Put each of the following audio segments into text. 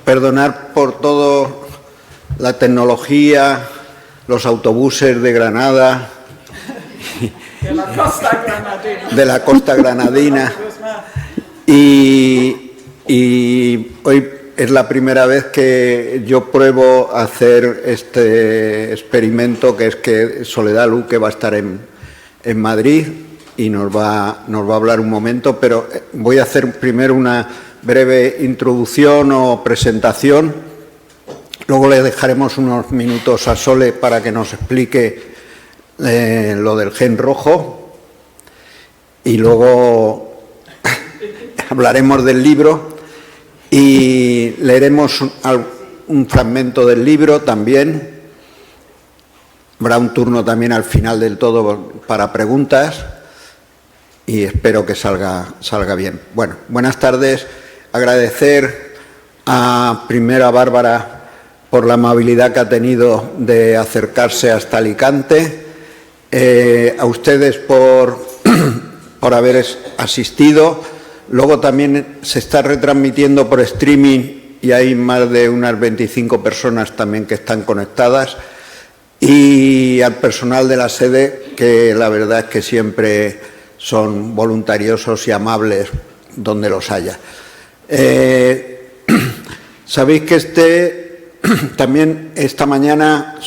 perdonar por todo la tecnología, los autobuses de Granada, de la costa granadina, y hoy es la primera vez que yo pruebo hacer este experimento, que es que Soledad Luque va a estar en Madrid y nos va a hablar un momento, pero voy a hacer primero una breve introducción o presentación, luego le dejaremos unos minutos a Sole para que nos explique lo del gen rojo y luego hablaremos del libro. Y leeremos un fragmento del libro también. Habrá un turno también al final del todo para preguntas y espero que salga bien. Bueno, buenas tardes. Agradecer primero a Bárbara por la amabilidad que ha tenido de acercarse hasta Alicante, a ustedes por haber asistido. Luego también se está retransmitiendo por streaming y hay más de unas 25 personas también que están conectadas. Y al personal de la sede, que la verdad es que siempre son voluntariosos y amables donde los haya. Sabéis que también esta mañana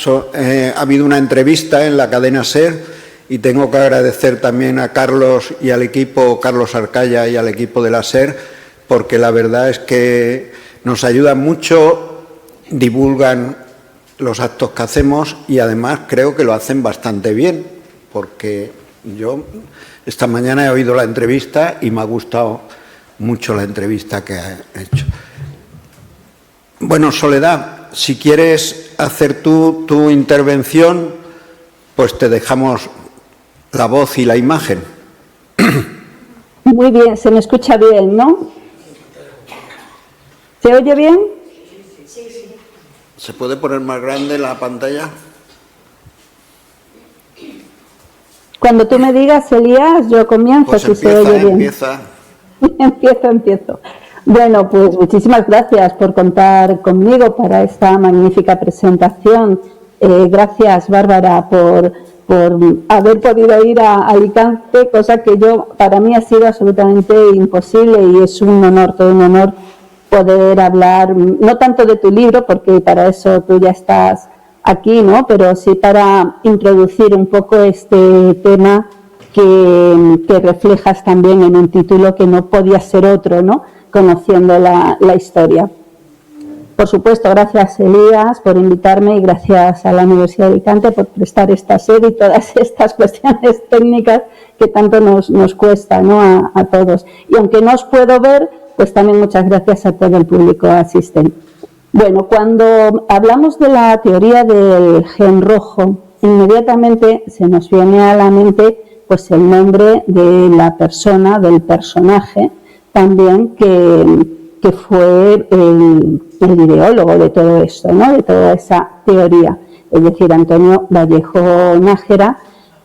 ha habido una entrevista en la cadena SER. Y tengo que agradecer también a Carlos y al equipo, Carlos Arcaya y al equipo de la SER, porque la verdad es que nos ayudan mucho, divulgan los actos que hacemos y además creo que lo hacen bastante bien, porque yo esta mañana he oído la entrevista y me ha gustado mucho la entrevista que ha hecho. Bueno, Soledad, si quieres hacer tu intervención, pues te dejamos la voz y la imagen. Muy bien, se me escucha bien, ¿no? ¿Se oye bien? Sí. ¿Se puede poner más grande la pantalla? Cuando tú me digas, Elías, yo comienzo, pues si se oye bien. Empiezo. Bueno, pues muchísimas gracias por contar conmigo para esta magnífica presentación. Gracias, Bárbara, por haber podido ir a Alicante, cosa que para mí ha sido absolutamente imposible y es un honor, todo un honor poder hablar, no tanto de tu libro, porque para eso tú ya estás aquí, ¿no? Pero sí para introducir un poco este tema que reflejas también en un título que no podía ser otro, ¿no? Conociendo la historia. Por supuesto, gracias Elías por invitarme y gracias a la Universidad de Alicante por prestar esta sede y todas estas cuestiones técnicas que tanto nos cuesta, ¿no? a todos. Y aunque no os puedo ver, pues también muchas gracias a todo el público asistente. Bueno, cuando hablamos de la teoría del gen rojo, inmediatamente se nos viene a la mente pues el nombre de la persona, del personaje, también que fue el ideólogo de todo esto, ¿no? De toda esa teoría, es decir, Antonio Vallejo Nájera,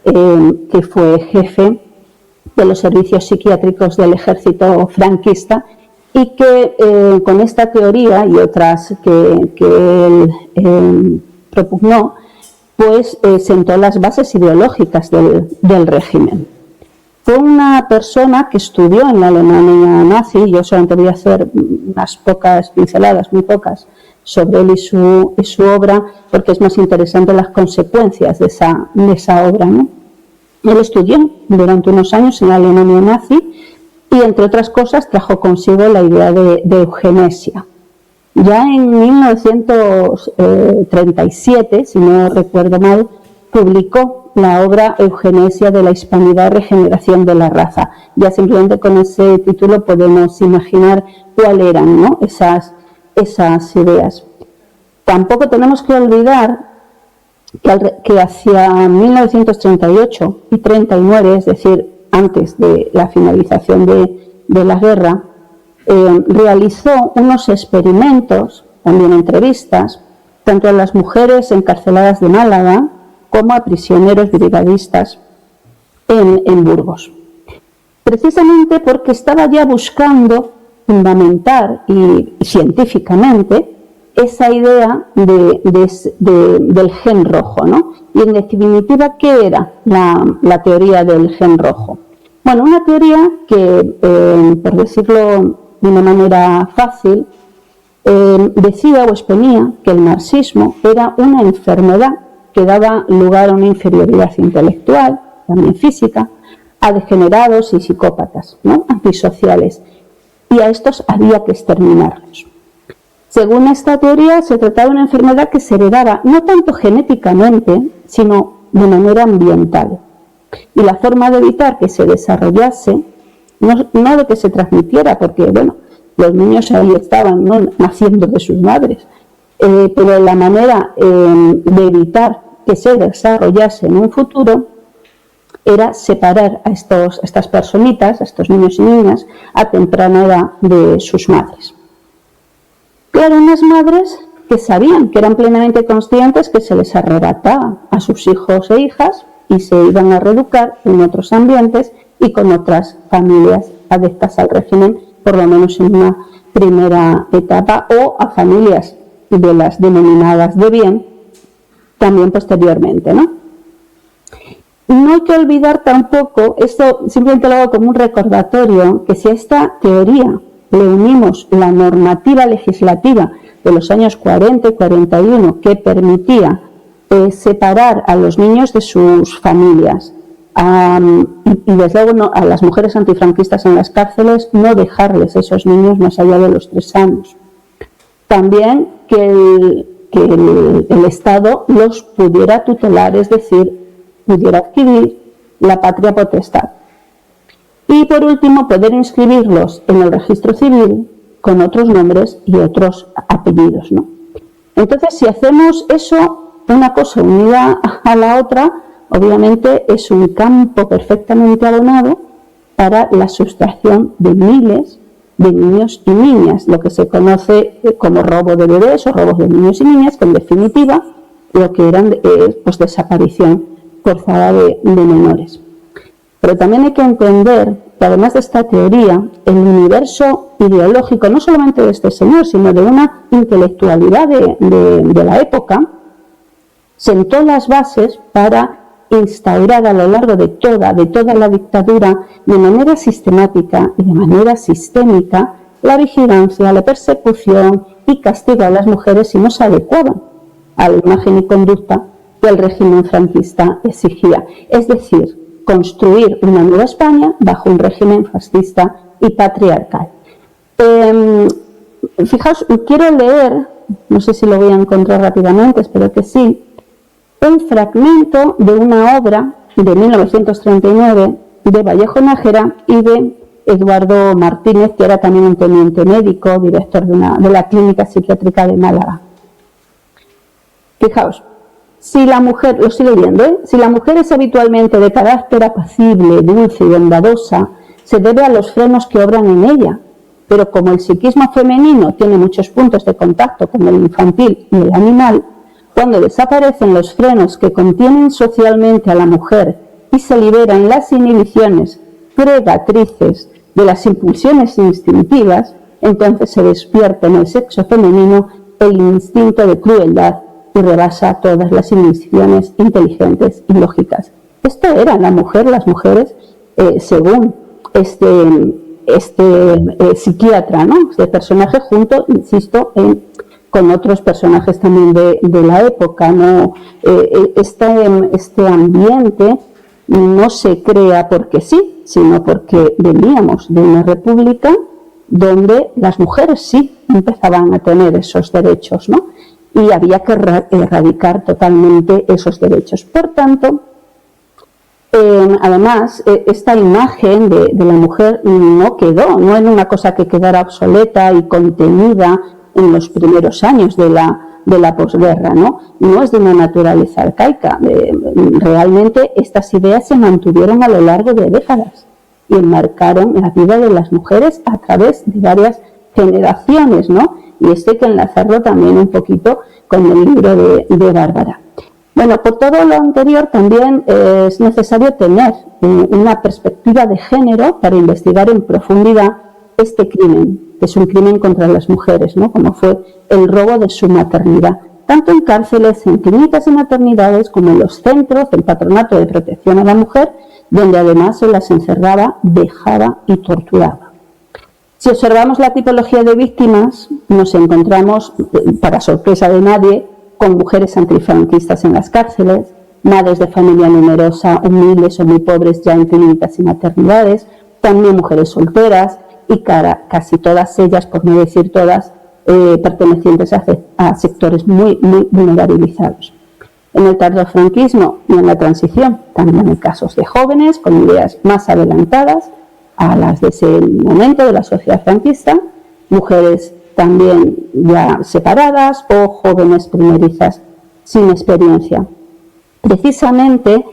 que fue jefe de los servicios psiquiátricos del ejército franquista y que con esta teoría y otras que él propugnó, pues sentó las bases ideológicas del régimen. Fue una persona que estudió en la Alemania nazi. Yo solamente voy a hacer unas pocas pinceladas, muy pocas, sobre él y su obra, porque es más interesante las consecuencias de esa obra, ¿no? Él estudió durante unos años en la Alemania nazi y, entre otras cosas, trajo consigo la idea de eugenesia. Ya en 1937, si no recuerdo mal, publicó la obra Eugenesia de la Hispanidad, regeneración de la raza. Ya simplemente con ese título podemos imaginar cuáles eran, ¿no? esas ideas. Tampoco tenemos que olvidar que hacia 1938 y 39, es decir, antes de la finalización de la guerra, realizó unos experimentos, también entrevistas, tanto a las mujeres encarceladas de Málaga como a prisioneros brigadistas en Burgos. Precisamente porque estaba ya buscando fundamentar y científicamente esa idea del gen rojo, ¿no? Y en definitiva, ¿qué era la teoría del gen rojo? Bueno, una teoría que, por decirlo de una manera fácil, decía o exponía que el marxismo era una enfermedad que daba lugar a una inferioridad intelectual, también física, a degenerados y psicópatas, ¿no? Antisociales, y a estos había que exterminarlos. Según esta teoría, se trataba de una enfermedad que se heredaba no tanto genéticamente, sino de manera ambiental. Y la forma de evitar que se desarrollase, no de que se transmitiera, porque bueno, los niños ahí estaban, ¿no?, naciendo de sus madres, pero la manera de evitar que se desarrollase en un futuro era separar a estas personitas, a estos niños y niñas, a temprana edad de sus madres. Claro, unas madres que sabían, que eran plenamente conscientes que se les arrebataba a sus hijos e hijas y se iban a reeducar en otros ambientes y con otras familias adeptas al régimen, por lo menos en una primera etapa, o a familias de las denominadas de bien, también posteriormente, ¿no? No hay que olvidar tampoco, esto simplemente lo hago como un recordatorio, que si a esta teoría le unimos la normativa legislativa de los años 40 y 41 que permitía separar a los niños de sus familias y desde luego no, a las mujeres antifranquistas en las cárceles no dejarles a esos niños más allá de los 3 años. También que el Estado los pudiera tutelar, es decir, pudiera adquirir la patria potestad. Y por último, poder inscribirlos en el registro civil con otros nombres y otros apellidos, ¿no? Entonces, si hacemos eso, una cosa unida a la otra, obviamente es un campo perfectamente abonado para la sustracción de miles de niños y niñas, lo que se conoce como robo de bebés o robos de niños y niñas, que en definitiva lo que eran pues desaparición forzada de menores. Pero también hay que entender que además de esta teoría, el universo ideológico, no solamente de este señor, sino de una intelectualidad de la época, sentó las bases para instaurar a lo largo de toda la dictadura, de manera sistemática y de manera sistémica, la vigilancia, la persecución y castigo a las mujeres si no se adecuaban a la imagen y conducta que el régimen franquista exigía. Es decir, construir una nueva España bajo un régimen fascista y patriarcal. Fijaos, quiero leer, no sé si lo voy a encontrar rápidamente, espero que sí, un fragmento de una obra de 1939 de Vallejo Nájera y de Eduardo Martínez, que era también un teniente médico, director de la clínica psiquiátrica de Málaga. Fijaos, si la mujer, lo estoy leyendo, si la mujer es habitualmente de carácter apacible, dulce y bondadosa, se debe a los frenos que obran en ella, pero como el psiquismo femenino tiene muchos puntos de contacto con el infantil y el animal, cuando desaparecen los frenos que contienen socialmente a la mujer y se liberan las inhibiciones predatrices de las impulsiones instintivas, entonces se despierta en el sexo femenino el instinto de crueldad y rebasa todas las inhibiciones inteligentes y lógicas. Esto era la mujer, las mujeres, según este psiquiatra, ¿no? Este personaje junto, insisto, con otros personajes también de la época, ¿no? Este ambiente no se crea porque sí, sino porque veníamos de una república donde las mujeres sí empezaban a tener esos derechos, ¿no? Y había que erradicar totalmente esos derechos. Por tanto, además, esta imagen de la mujer no quedó, no era una cosa que quedara obsoleta y contenida en los primeros años de la posguerra, ¿no? No es de una naturaleza arcaica. Realmente estas ideas se mantuvieron a lo largo de décadas y enmarcaron la vida de las mujeres a través de varias generaciones, ¿no? Y esto hay que enlazarlo también un poquito con el libro de Bárbara. Bueno, por todo lo anterior también es necesario tener una perspectiva de género para investigar en profundidad este crimen que es un crimen contra las mujeres, ¿no? Como fue el robo de su maternidad, tanto en cárceles, en clínicas y maternidades, como en los centros del Patronato de Protección a la Mujer, donde además se las encerraba, vejaba y torturaba. Si observamos la tipología de víctimas, nos encontramos, para sorpresa de nadie, con mujeres antifranquistas en las cárceles, madres de familia numerosa, humildes o muy pobres ya en clínicas y maternidades, también mujeres solteras y casi todas ellas, por no decir todas, pertenecientes a sectores muy vulnerabilizados. En el tardofranquismo y en la transición también hay casos de jóvenes con ideas más adelantadas a las de ese momento de la sociedad franquista, mujeres también ya separadas o jóvenes primerizas sin experiencia. Precisamente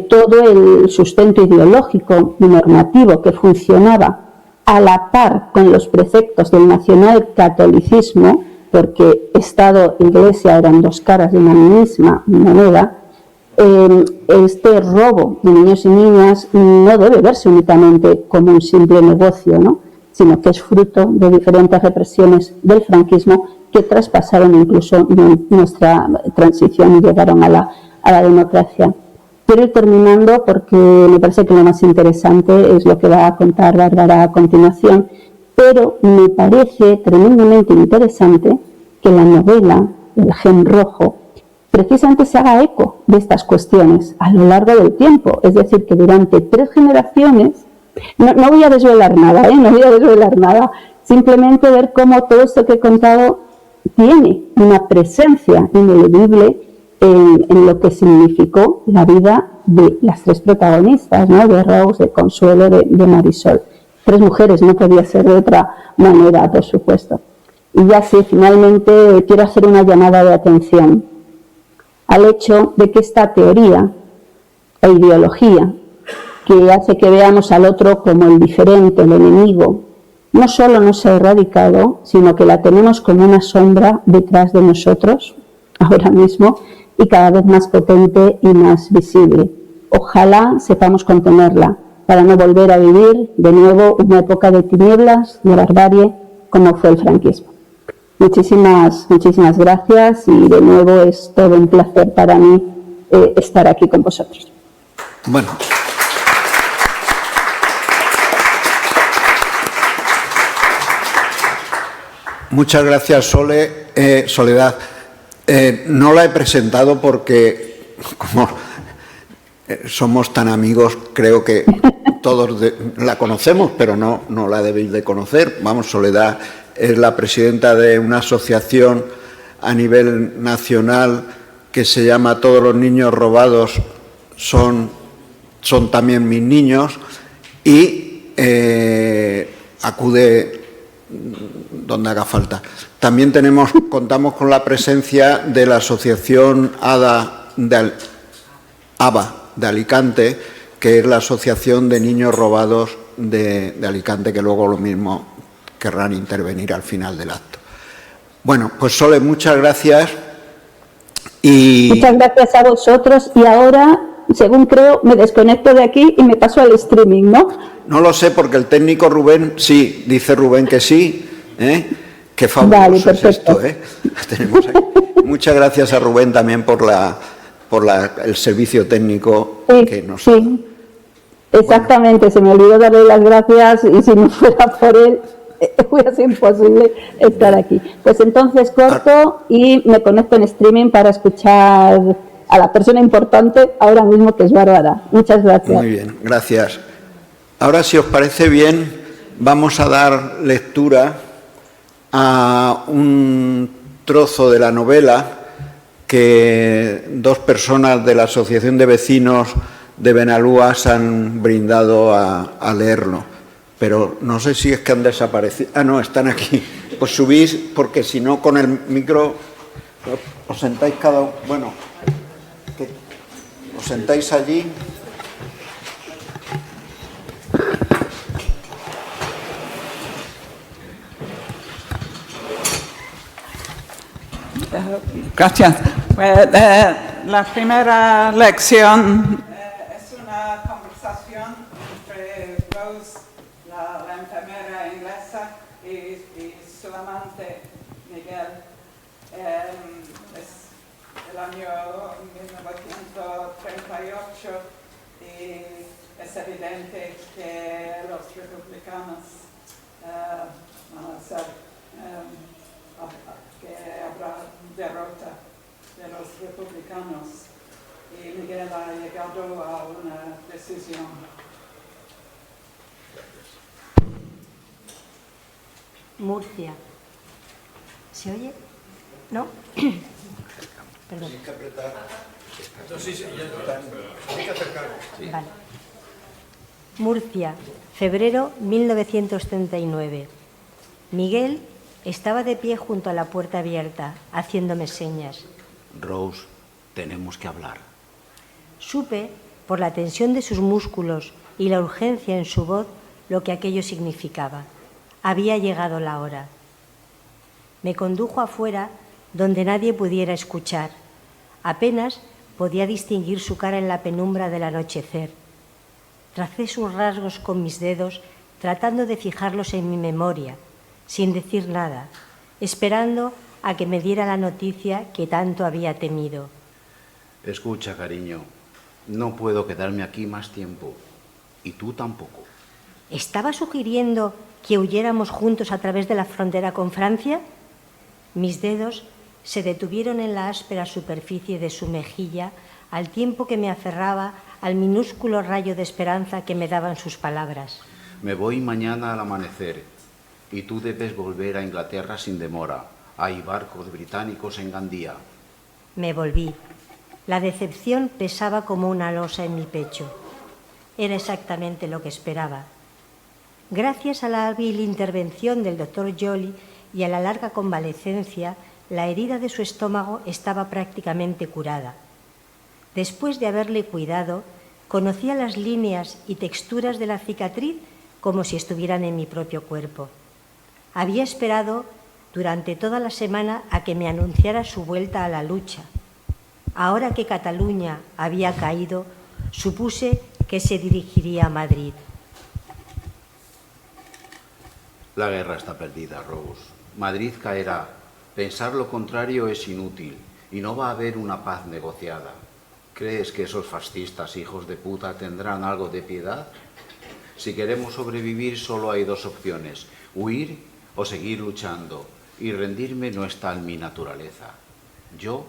todo el sustento ideológico y normativo que funcionaba a la par con los preceptos del nacionalcatolicismo, porque Estado e Iglesia eran dos caras de una misma moneda, este robo de niños y niñas no debe verse únicamente como un simple negocio, ¿no?, sino que es fruto de diferentes represiones del franquismo que traspasaron incluso nuestra transición y llegaron a la democracia. Quiero ir terminando porque me parece que lo más interesante es lo que va a contar Bárbara a continuación, pero me parece tremendamente interesante que la novela, El Gen Rojo, precisamente se haga eco de estas cuestiones a lo largo del tiempo, es decir, que durante 3 generaciones, no voy a desvelar nada, no voy a desvelar nada, simplemente ver cómo todo esto que he contado tiene una presencia ineludible en lo que significó la vida de las 3 protagonistas, ¿no?, de Rose, de Consuelo, de Marisol. 3 mujeres, no podía ser de otra manera, por supuesto. Y ya sí, finalmente quiero hacer una llamada de atención al hecho de que esta teoría e ideología que hace que veamos al otro como el diferente, el enemigo, no solo no se ha erradicado, sino que la tenemos como una sombra detrás de nosotros, ahora mismo, y cada vez más potente y más visible. Ojalá sepamos contenerla para no volver a vivir de nuevo una época de tinieblas, de barbarie, como fue el franquismo. Muchísimas gracias y de nuevo es todo un placer para mí estar aquí con vosotros. Bueno. Muchas gracias, Soledad. No la he presentado porque, como somos tan amigos, creo que todos la conocemos, pero no la debéis de conocer. Vamos, Soledad es la presidenta de una asociación a nivel nacional que se llama Todos los niños robados son también mis niños, y acude donde haga falta. También contamos con la presencia de la asociación ABA de Alicante, que es la Asociación de Niños Robados de Alicante, que luego lo mismo querrán intervenir al final del acto. Bueno, pues Sole, muchas gracias. Muchas gracias a vosotros, y ahora, según creo, me desconecto de aquí y me paso al streaming, ¿no? No lo sé, porque el técnico Rubén, sí, dice Rubén que sí, Qué fabuloso es esto, Tenemos aquí. Muchas gracias a Rubén también por el servicio técnico que nos... Sí, exactamente, bueno. Se me olvidó darle las gracias y si no fuera por él hubiera sido imposible estar aquí. Pues entonces corto y me conecto en streaming para escuchar a la persona importante ahora mismo, que es Bárbara. Muchas gracias. Muy bien, gracias. Ahora, si os parece bien, vamos a dar lectura a un trozo de la novela que 2 personas de la Asociación de Vecinos de Benalúas han brindado a leerlo. Pero no sé si es que han desaparecido. Ah, no, están aquí. Pues subís, porque si no, con el micro os sentáis cada uno. Bueno, os sentáis allí. Gracias. Pues, la primera lección es una conversación entre Rose la enfermera inglesa y su amante Miguel. Es el año 1938 y es evidente que los republicanos van a ser, que habrá derrota de los republicanos y Miguel ha llegado a una decisión. Murcia. ¿Se oye? ¿No? Perdón. Tienes que apretar. Vale. Murcia, febrero 1939. Miguel estaba de pie junto a la puerta abierta, haciéndome señas. Rose, tenemos que hablar. Supe, por la tensión de sus músculos y la urgencia en su voz, lo que aquello significaba. Había llegado la hora. Me condujo afuera, donde nadie pudiera escuchar. Apenas podía distinguir su cara en la penumbra del anochecer. Tracé sus rasgos con mis dedos, tratando de fijarlos en mi memoria, sin decir nada, esperando a que me diera la noticia que tanto había temido. Escucha, cariño, no puedo quedarme aquí más tiempo. Y tú tampoco. ¿Estaba sugiriendo que huyéramos juntos a través de la frontera con Francia? Mis dedos se detuvieron en la áspera superficie de su mejilla al tiempo que me aferraba al minúsculo rayo de esperanza que me daban sus palabras. Me voy mañana al amanecer y tú debes volver a Inglaterra sin demora. Hay barcos británicos en Gandía. Me volví. La decepción pesaba como una losa en mi pecho. Era exactamente lo que esperaba. Gracias a la hábil intervención del doctor Joly y a la larga convalecencia, la herida de su estómago estaba prácticamente curada. Después de haberle cuidado, conocía las líneas y texturas de la cicatriz como si estuvieran en mi propio cuerpo. Había esperado durante toda la semana a que me anunciara su vuelta a la lucha. Ahora que Cataluña había caído, supuse que se dirigiría a Madrid. La guerra está perdida, Rose. Madrid caerá. Pensar lo contrario es inútil y no va a haber una paz negociada. ¿Crees que esos fascistas hijos de puta tendrán algo de piedad? Si queremos sobrevivir solo hay dos opciones, huir o seguir luchando, y rendirme no está en mi naturaleza. Yo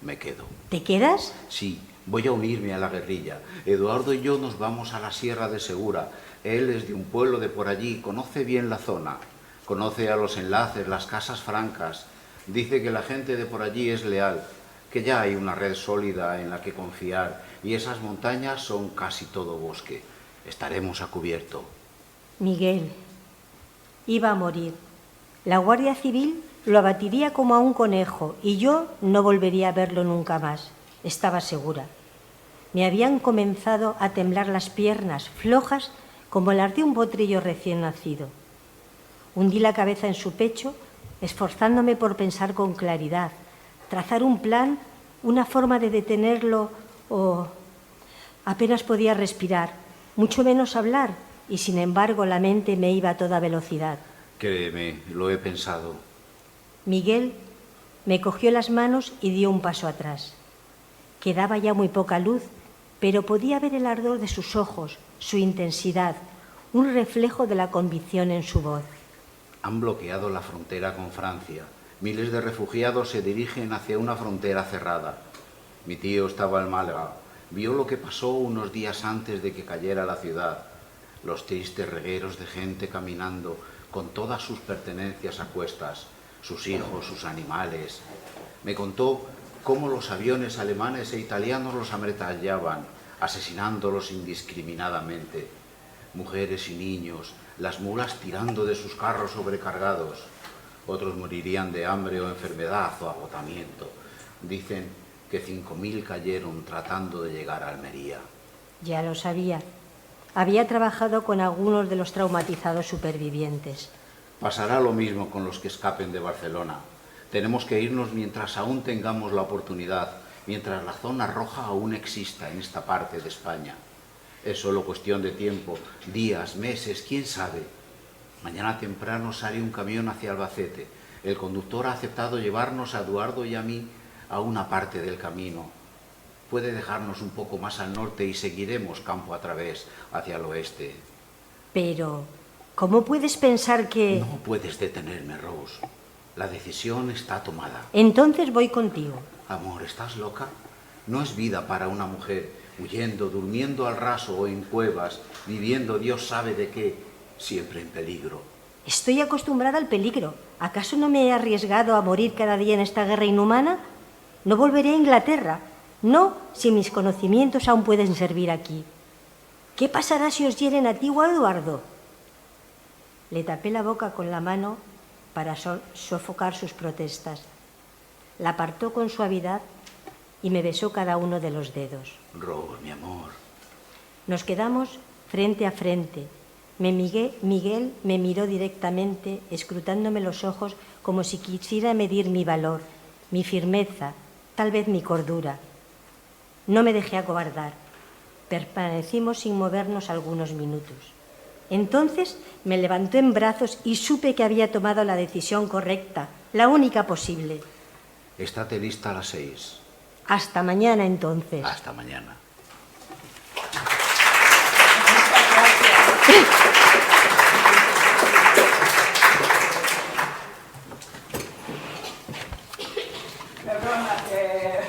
me quedo. ¿Te quedas? Sí, voy a unirme a la guerrilla. Eduardo y yo nos vamos a la Sierra de Segura. Él es de un pueblo de por allí, conoce bien la zona, conoce a los enlaces, las casas francas. Dice que la gente de por allí es leal, que ya hay una red sólida en la que confiar y esas montañas son casi todo bosque. Estaremos a cubierto. Miguel iba a morir. La Guardia Civil lo abatiría como a un conejo y yo no volvería a verlo nunca más. Estaba segura. Me habían comenzado a temblar las piernas, flojas como las de un potrillo recién nacido. Hundí la cabeza en su pecho, esforzándome por pensar con claridad, trazar un plan, una forma de detenerlo o... Apenas podía respirar, mucho menos hablar, y sin embargo la mente me iba a toda velocidad. Créeme, lo he pensado. Miguel me cogió las manos y dio un paso atrás. Quedaba ya muy poca luz, pero podía ver el ardor de sus ojos, su intensidad, un reflejo de la convicción en su voz. Han bloqueado la frontera con Francia. Miles de refugiados se dirigen hacia una frontera cerrada. Mi tío estaba en Málaga. Vio lo que pasó unos días antes de que cayera la ciudad. Los tristes regueros de gente caminando con todas sus pertenencias a cuestas, sus hijos, sus animales. Me contó cómo los aviones alemanes e italianos los ametrallaban, asesinándolos indiscriminadamente. Mujeres y niños, las mulas tirando de sus carros sobrecargados. Otros morirían de hambre o enfermedad o agotamiento. Dicen que 5.000 cayeron tratando de llegar a Almería. Ya lo sabía. Había trabajado con algunos de los traumatizados supervivientes. Pasará lo mismo con los que escapen de Barcelona. Tenemos que irnos mientras aún tengamos la oportunidad, mientras la zona roja aún exista en esta parte de España. Es solo cuestión de tiempo, días, meses, quién sabe. Mañana temprano sale un camión hacia Albacete. El conductor ha aceptado llevarnos a Eduardo y a mí a una parte del camino. Puede dejarnos un poco más al norte y seguiremos campo a través hacia el oeste. Pero, ¿cómo puedes pensar que...? No puedes detenerme, Rose. La decisión está tomada. Entonces voy contigo. Amor, ¿estás loca? No es vida para una mujer, huyendo, durmiendo al raso o en cuevas, viviendo Dios sabe de qué, siempre en peligro. Estoy acostumbrada al peligro. ¿Acaso no me he arriesgado a morir cada día en esta guerra inhumana? No volveré a Inglaterra. No, si mis conocimientos aún pueden servir aquí. ¿Qué pasará si os hieren a ti o a Eduardo? Le tapé la boca con la mano para sofocar sus protestas. La apartó con suavidad y me besó cada uno de los dedos. Rose, mi amor. Nos quedamos frente a frente. Miguel me miró directamente, escrutándome los ojos como si quisiera medir mi valor, mi firmeza, tal vez mi cordura. No me dejé acobardar. Permanecimos sin movernos algunos minutos. Entonces me levantó en brazos y supe que había tomado la decisión correcta, la única posible. Estate lista a las 6. Hasta mañana, entonces. Hasta mañana. Perdona, que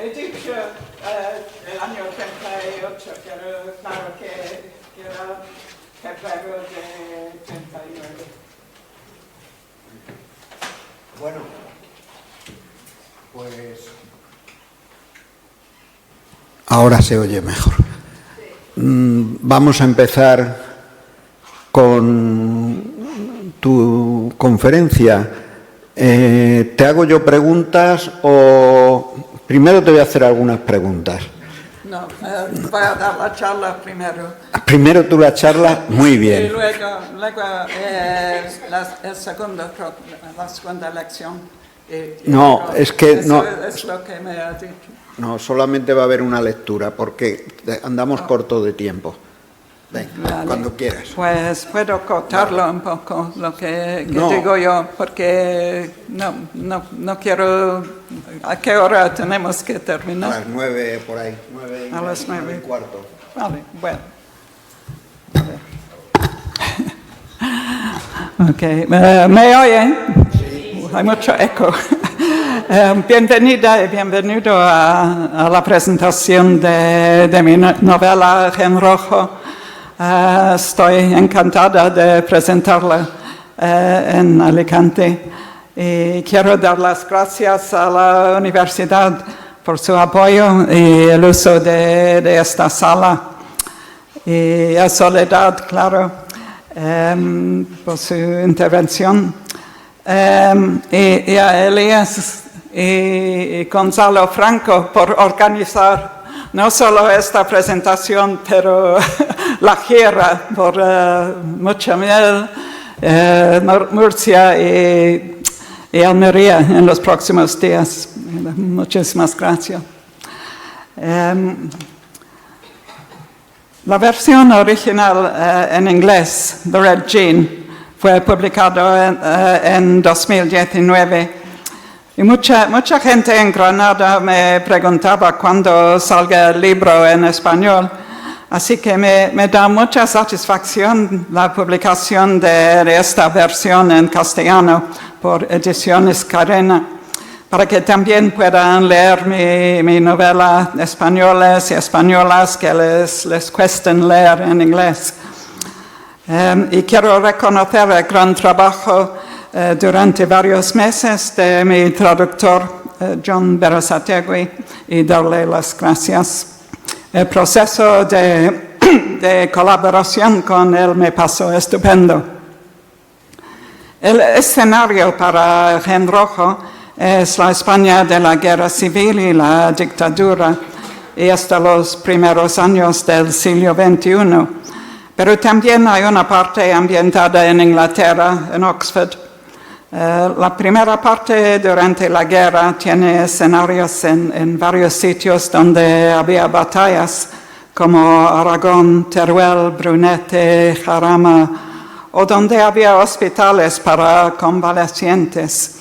he dicho el año 38, pero claro que era febrero de 39. Bueno, pues ahora se oye mejor. Vamos a empezar con tu conferencia. ¿Te hago yo preguntas o primero te voy a hacer algunas preguntas? No, voy a dar la charla primero. Primero tú la charla, muy bien. Y luego la segunda lección. No, es que eso no. Es lo que me ha dicho. No, solamente va a haber una lectura porque andamos corto de tiempo. Venga, Vale. cuando quieras. Pues puedo cortarlo un poco lo que No. digo yo, porque no quiero... ¿A qué hora tenemos que A terminar? las 9 por ahí. 9 A las 9. y cuarto. Vale, bueno. Ok, ¿me oyen? Sí. Hay mucho eco. Bienvenida y bienvenido a la presentación de mi novela Gen Rojo. Estoy encantada de presentarla en Alicante y quiero dar las gracias a la universidad por su apoyo y el uso de esta sala y a Soledad, claro, por su intervención y a Elías y Gonzalo Franco por organizar no solo esta presentación, pero la gira por mucha miel, Murcia y Almería en los próximos días. Muchísimas gracias. La versión original en inglés, The Red Jean, fue publicado en 2019. Y mucha gente en Granada me preguntaba cuándo salga el libro en español. Así que me da mucha satisfacción la publicación de esta versión en castellano por Ediciones Carena, para que también puedan leer mi novela españoles y españolas que les cuesten leer en inglés. Y quiero reconocer el gran trabajo durante varios meses de mi traductor John Berasategui y darle las gracias. El proceso de colaboración con él me pasó estupendo. El escenario para Gen Rojo es la España de la Guerra Civil y la dictadura y hasta los primeros años del siglo XXI. Pero también hay una parte ambientada en Inglaterra, en Oxford. La primera parte durante la guerra tiene escenarios en varios sitios donde había batallas, como Aragón, Teruel, Brunete, Jarama, o donde había hospitales para convalecientes.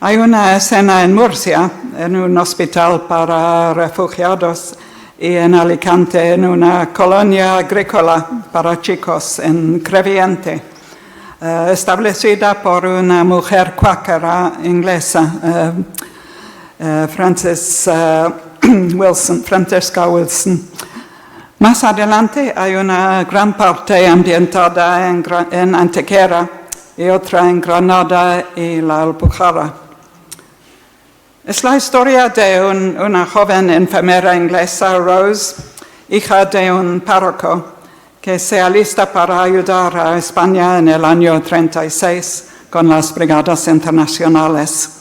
Hay una escena en Murcia, en un hospital para refugiados, y en Alicante, en una colonia agrícola para chicos, en Creviente, establecida por una mujer cuáquera inglesa, Francesca Wilson. Más adelante hay una gran parte ambientada en Antequera y otra en Granada y la Alpujarra. Es la historia de una joven enfermera inglesa, Rose, hija de un párroco, que se alista para ayudar a España en el año 36 con las brigadas internacionales.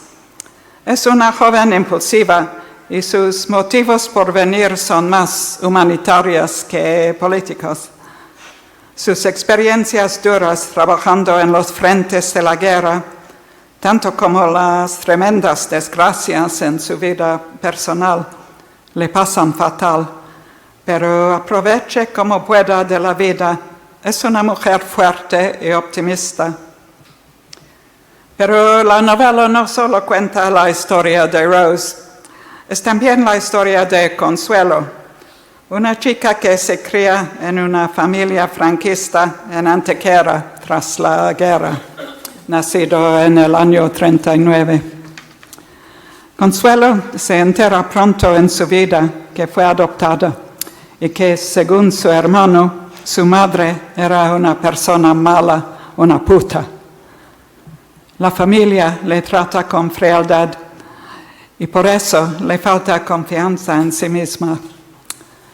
Es una joven impulsiva y sus motivos por venir son más humanitarios que políticos. Sus experiencias duras trabajando en los frentes de la guerra, tanto como las tremendas desgracias en su vida personal, le pasan fatal, pero aproveche como pueda de la vida. Es una mujer fuerte y optimista. Pero la novela no solo cuenta la historia de Rose, es también la historia de Consuelo, una chica que se cría en una familia franquista en Antequera tras la guerra, nacido en el año 39. Consuelo se entera pronto en su vida que fue adoptada y que, según su hermano, su madre era una persona mala, una puta. La familia le trata con frialdad y por eso le falta confianza en sí misma.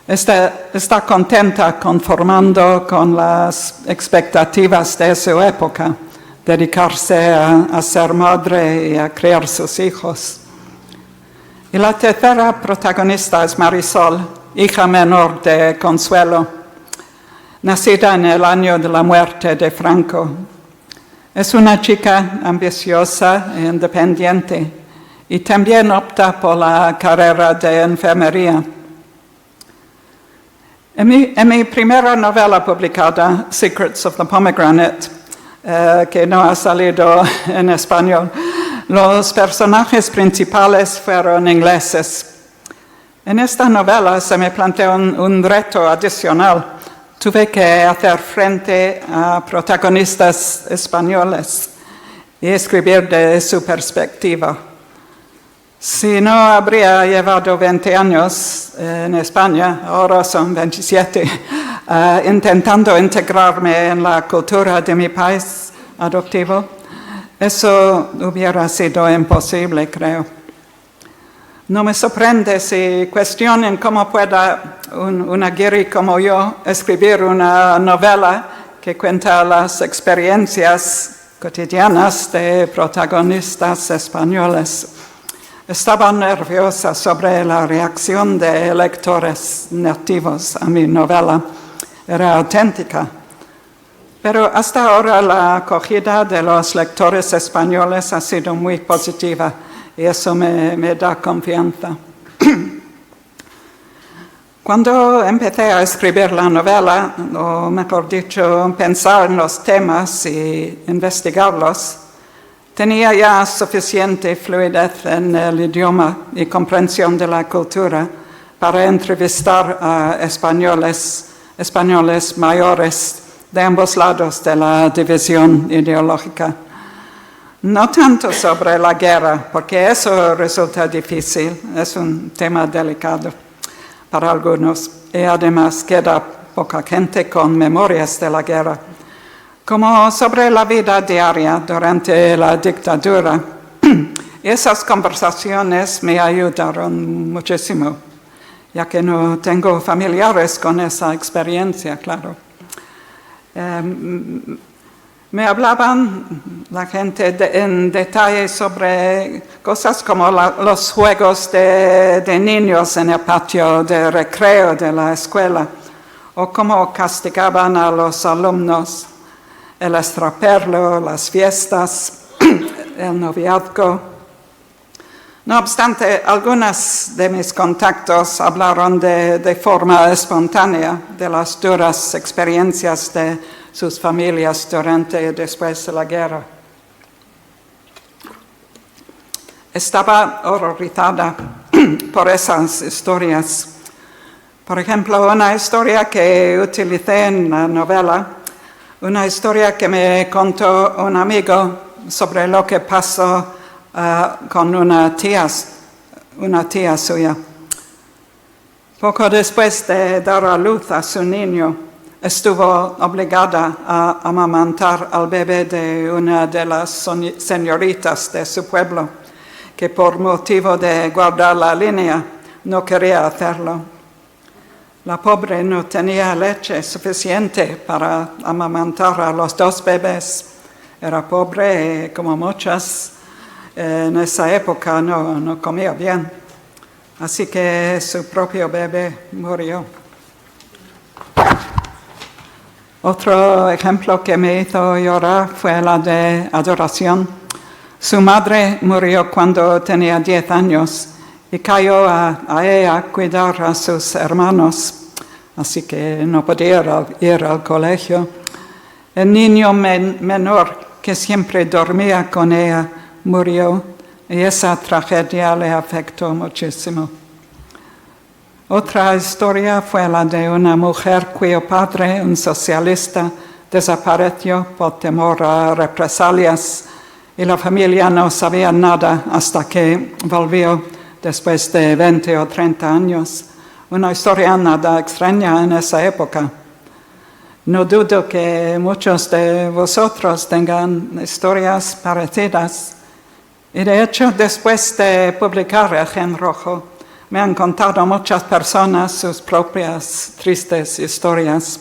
Está contenta conformando con las expectativas de su época, dedicarse a ser madre y a criar sus hijos. Y la tercera protagonista es Marisol, hija menor de Consuelo, nacida en el año de la muerte de Franco. Es una chica ambiciosa e independiente y también opta por la carrera de enfermería. En mi primera novela publicada, Secrets of the Pomegranate, que no ha salido en español, los personajes principales fueron ingleses. En esta novela se me planteó un reto adicional. Tuve que hacer frente a protagonistas españoles y escribir de su perspectiva. Si no habría llevado 20 años en España, ahora son 27, intentando integrarme en la cultura de mi país adoptivo, eso hubiera sido imposible, creo. No me sorprende si cuestionan cómo pueda una guiri como yo escribir una novela que cuenta las experiencias cotidianas de protagonistas españoles. Estaba nerviosa sobre la reacción de lectores nativos a mi novela. Era auténtica. Pero hasta ahora la acogida de los lectores españoles ha sido muy positiva y eso me da confianza. Cuando empecé a escribir la novela, o mejor dicho, pensar en los temas y investigarlos, tenía ya suficiente fluidez en el idioma y comprensión de la cultura para entrevistar a españoles mayores de ambos lados de la división ideológica. No tanto sobre la guerra, porque eso resulta difícil, es un tema delicado para algunos, y además queda poca gente con memorias de la guerra, como sobre la vida diaria durante la dictadura. Esas conversaciones me ayudaron muchísimo, ya que no tengo familiares con esa experiencia, claro. Me hablaban la gente en detalle sobre cosas como los juegos de niños en el patio de recreo de la escuela, o cómo castigaban a los alumnos, el extraperlo, las fiestas, el noviazgo. No obstante, algunos de mis contactos hablaron de forma espontánea de las duras experiencias de sus familias durante y después de la guerra. Estaba horrorizada por esas historias. Por ejemplo, una historia que utilicé en la novela, una historia que me contó un amigo sobre lo que pasó con una tía suya. Poco después de dar a luz a su niño, estuvo obligada a amamantar al bebé de una de las señoritas de su pueblo, que por motivo de guardar la línea no quería hacerlo. La pobre no tenía leche suficiente para amamantar a los dos bebés. Era pobre y, como muchas, en esa época no comía bien. Así que su propio bebé murió. Otro ejemplo que me hizo llorar fue la de Adoración. Su madre murió cuando tenía 10 años y cayó a ella cuidar a sus hermanos, así que no podía ir al colegio. El niño menor que siempre dormía con ella murió y esa tragedia le afectó muchísimo. Otra historia fue la de una mujer cuyo padre, un socialista, desapareció por temor a represalias y la familia no sabía nada hasta que volvió después de 20 o 30 años. Una historia nada extraña en esa época. No dudo que muchos de vosotros tengan historias parecidas. Y de hecho, después de publicar El Gen Rojo, me han contado muchas personas sus propias tristes historias.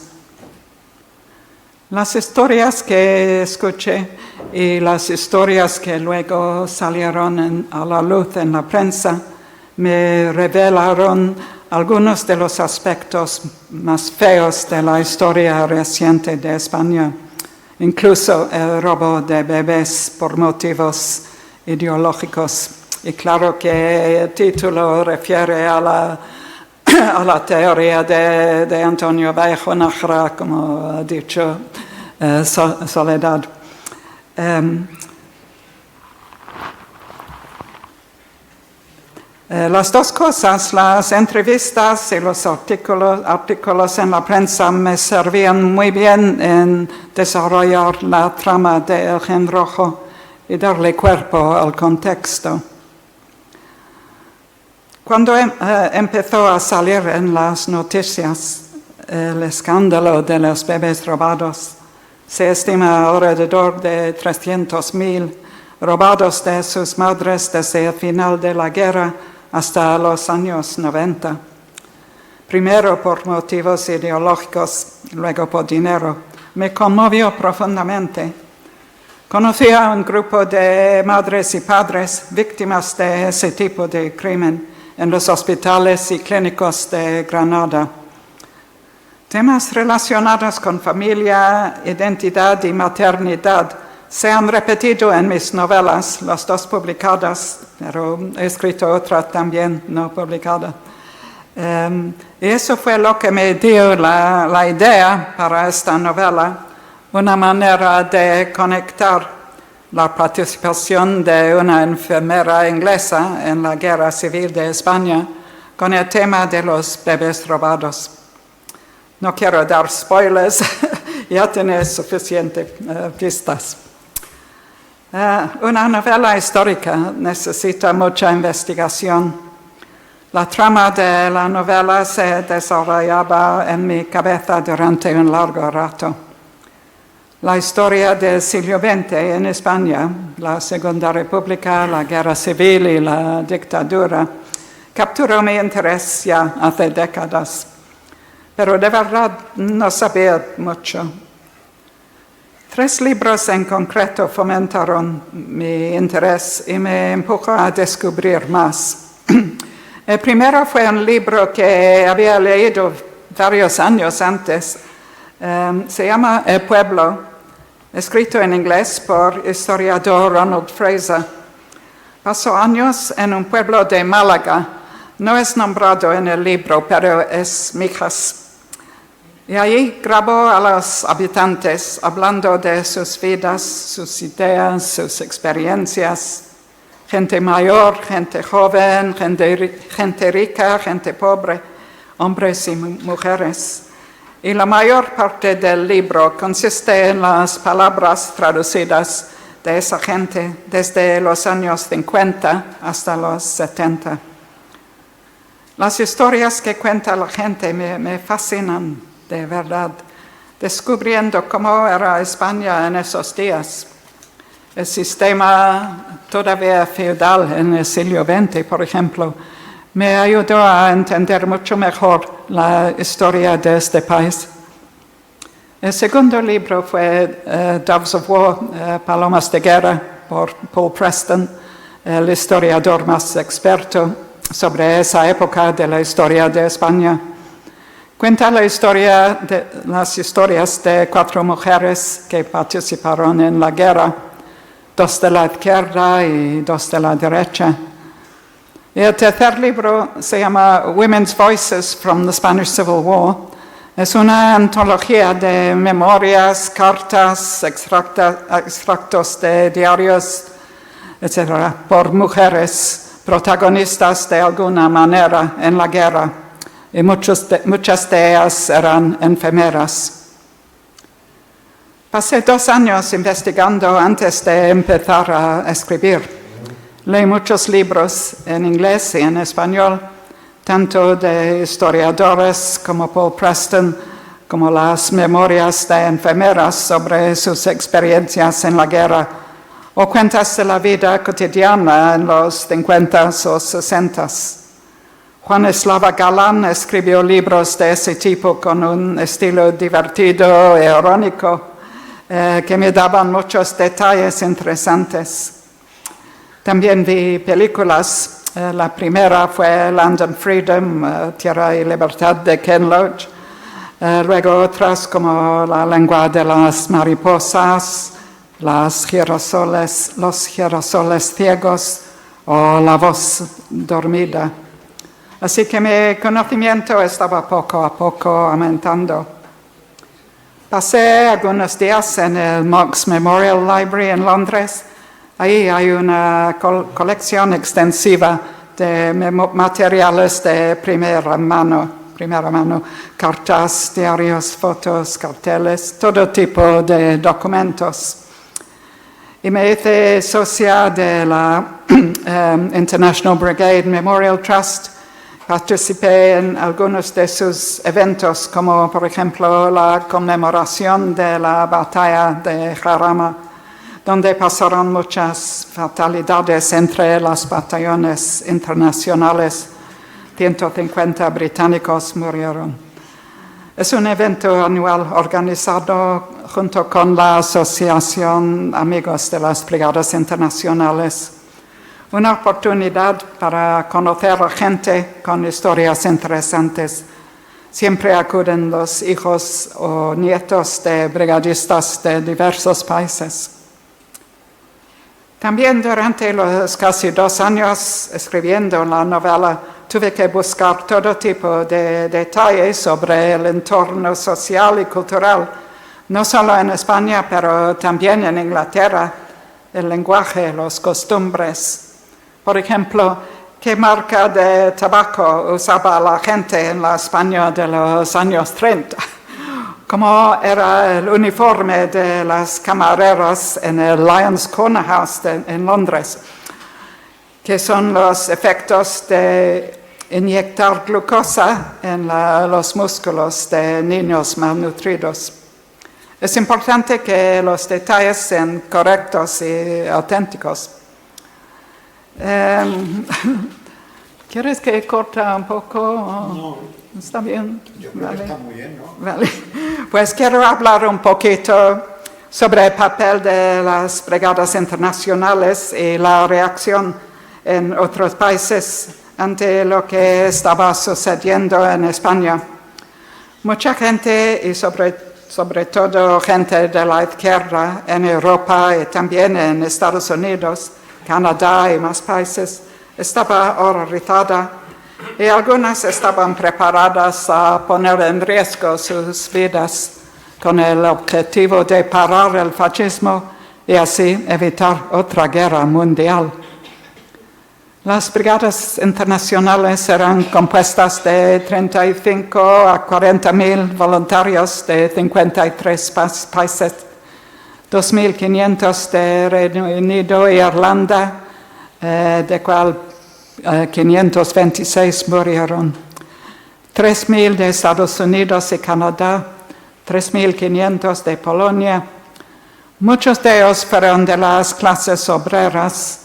Las historias que escuché y las historias que luego salieron a la luz en la prensa me revelaron algunos de los aspectos más feos de la historia reciente de España, incluso el robo de bebés por motivos ideológicos. Y claro que el título refiere a la teoría de Antonio Vallejo Nájera, como ha dicho Soledad. Las dos cosas, las entrevistas y los artículos en la prensa, me servían muy bien en desarrollar la trama de El Gen Rojo y darle cuerpo al contexto. Cuando empezó a salir en las noticias el escándalo de los bebés robados, se estima alrededor de 300.000 robados de sus madres desde el final de la guerra hasta los años 90. Primero por motivos ideológicos, luego por dinero. Me conmovió profundamente. Conocí a un grupo de madres y padres víctimas de ese tipo de crimen en los hospitales y clínicos de Granada. Temas relacionados con familia, identidad y maternidad se han repetido en mis novelas, las dos publicadas, pero he escrito otra también no publicada. Y eso fue lo que me dio la idea para esta novela, una manera de conectar la participación de una enfermera inglesa en la Guerra Civil de España con el tema de los bebés robados. No quiero dar spoilers, ya tenéis suficientes pistas. Una novela histórica necesita mucha investigación. La trama de la novela se desarrollaba en mi cabeza durante un largo rato. La historia del siglo XX en España, la Segunda República, la Guerra Civil y la dictadura, capturó mi interés ya hace décadas, pero de verdad no sabía mucho. 3 libros en concreto fomentaron mi interés y me empujó a descubrir más. El primero fue un libro que había leído varios años antes. Se llama El Pueblo, escrito en inglés por el historiador Ronald Fraser. Pasó años en un pueblo de Málaga. No es nombrado en el libro, pero es Mijas. Y allí grabó a los habitantes hablando de sus vidas, sus ideas, sus experiencias. Gente mayor, gente joven, gente rica, gente pobre, hombres y mujeres. Y la mayor parte del libro consiste en las palabras traducidas de esa gente desde los años 50 hasta los 70. Las historias que cuenta la gente me fascinan, de verdad, descubriendo cómo era España en esos días. El sistema todavía feudal en el siglo XX, por ejemplo, me ayudó a entender mucho mejor la historia de este país. El segundo libro fue Doves of War, Palomas de Guerra, por Paul Preston, el historiador más experto sobre esa época de la historia de España. Cuenta las historias de 4 mujeres que participaron en la guerra, 2 de la izquierda y 2 de la derecha. Y el tercer libro se llama Women's Voices from the Spanish Civil War. Es una antología de memorias, cartas, extractos de diarios, etc., por mujeres protagonistas de alguna manera en la guerra. Y muchas de ellas eran enfermeras. Pasé 2 años investigando antes de empezar a escribir. Leí muchos libros en inglés y en español, tanto de historiadores como Paul Preston, como las memorias de enfermeras sobre sus experiencias en la guerra, o cuentas de la vida cotidiana en los 50s o 60s. Juan Eslava Galán escribió libros de ese tipo con un estilo divertido e irónico que me daban muchos detalles interesantes. También vi películas. La primera fue Land and Freedom, Tierra y Libertad de Ken Loach. Luego otras como La lengua de las mariposas, Los girasoles ciegos o La voz dormida. Así que mi conocimiento estaba poco a poco aumentando. Pasé algunos días en el Knox Memorial Library en Londres. Ahí hay una colección extensiva de materiales de primera mano, cartas, diarios, fotos, carteles, todo tipo de documentos. Y me hice socia de la International Brigade Memorial Trust. Participé en algunos de sus eventos, como por ejemplo la conmemoración de la batalla de Jarama, donde pasaron muchas fatalidades entre los batallones internacionales. 150 británicos murieron. Es un evento anual organizado junto con la Asociación Amigos de las Brigadas Internacionales. Una oportunidad para conocer a gente con historias interesantes. Siempre acuden los hijos o nietos de brigadistas de diversos países. También durante los casi 2 años escribiendo la novela, tuve que buscar todo tipo de detalles sobre el entorno social y cultural, no solo en España, pero también en Inglaterra, el lenguaje, las costumbres. Por ejemplo, ¿qué marca de tabaco usaba la gente en la España de los años 30? ¿Cómo era el uniforme de las camareras en el Lions Corner House en Londres? ¿Qué son los efectos de inyectar glucosa en los músculos de niños malnutridos? Es importante que los detalles sean correctos y auténticos. ¿Quieres que corta un poco? No. ¿Está bien? Yo creo que está muy bien, ¿no? Vale. Pues quiero hablar un poquito sobre el papel de las brigadas internacionales y la reacción en otros países ante lo que estaba sucediendo en España. Mucha gente, y sobre todo gente de la izquierda en Europa y también en Estados Unidos, Canadá y más países, estaba horrorizada y algunas estaban preparadas a poner en riesgo sus vidas con el objetivo de parar el fascismo y así evitar otra guerra mundial. Las brigadas internacionales eran compuestas de 35 a 40.000 voluntarios de 53 países, 2.500 de Reino Unido y Irlanda, de cual 526 murieron, 3.000 de Estados Unidos y Canadá, 3.500 de Polonia. Muchos de ellos fueron de las clases obreras,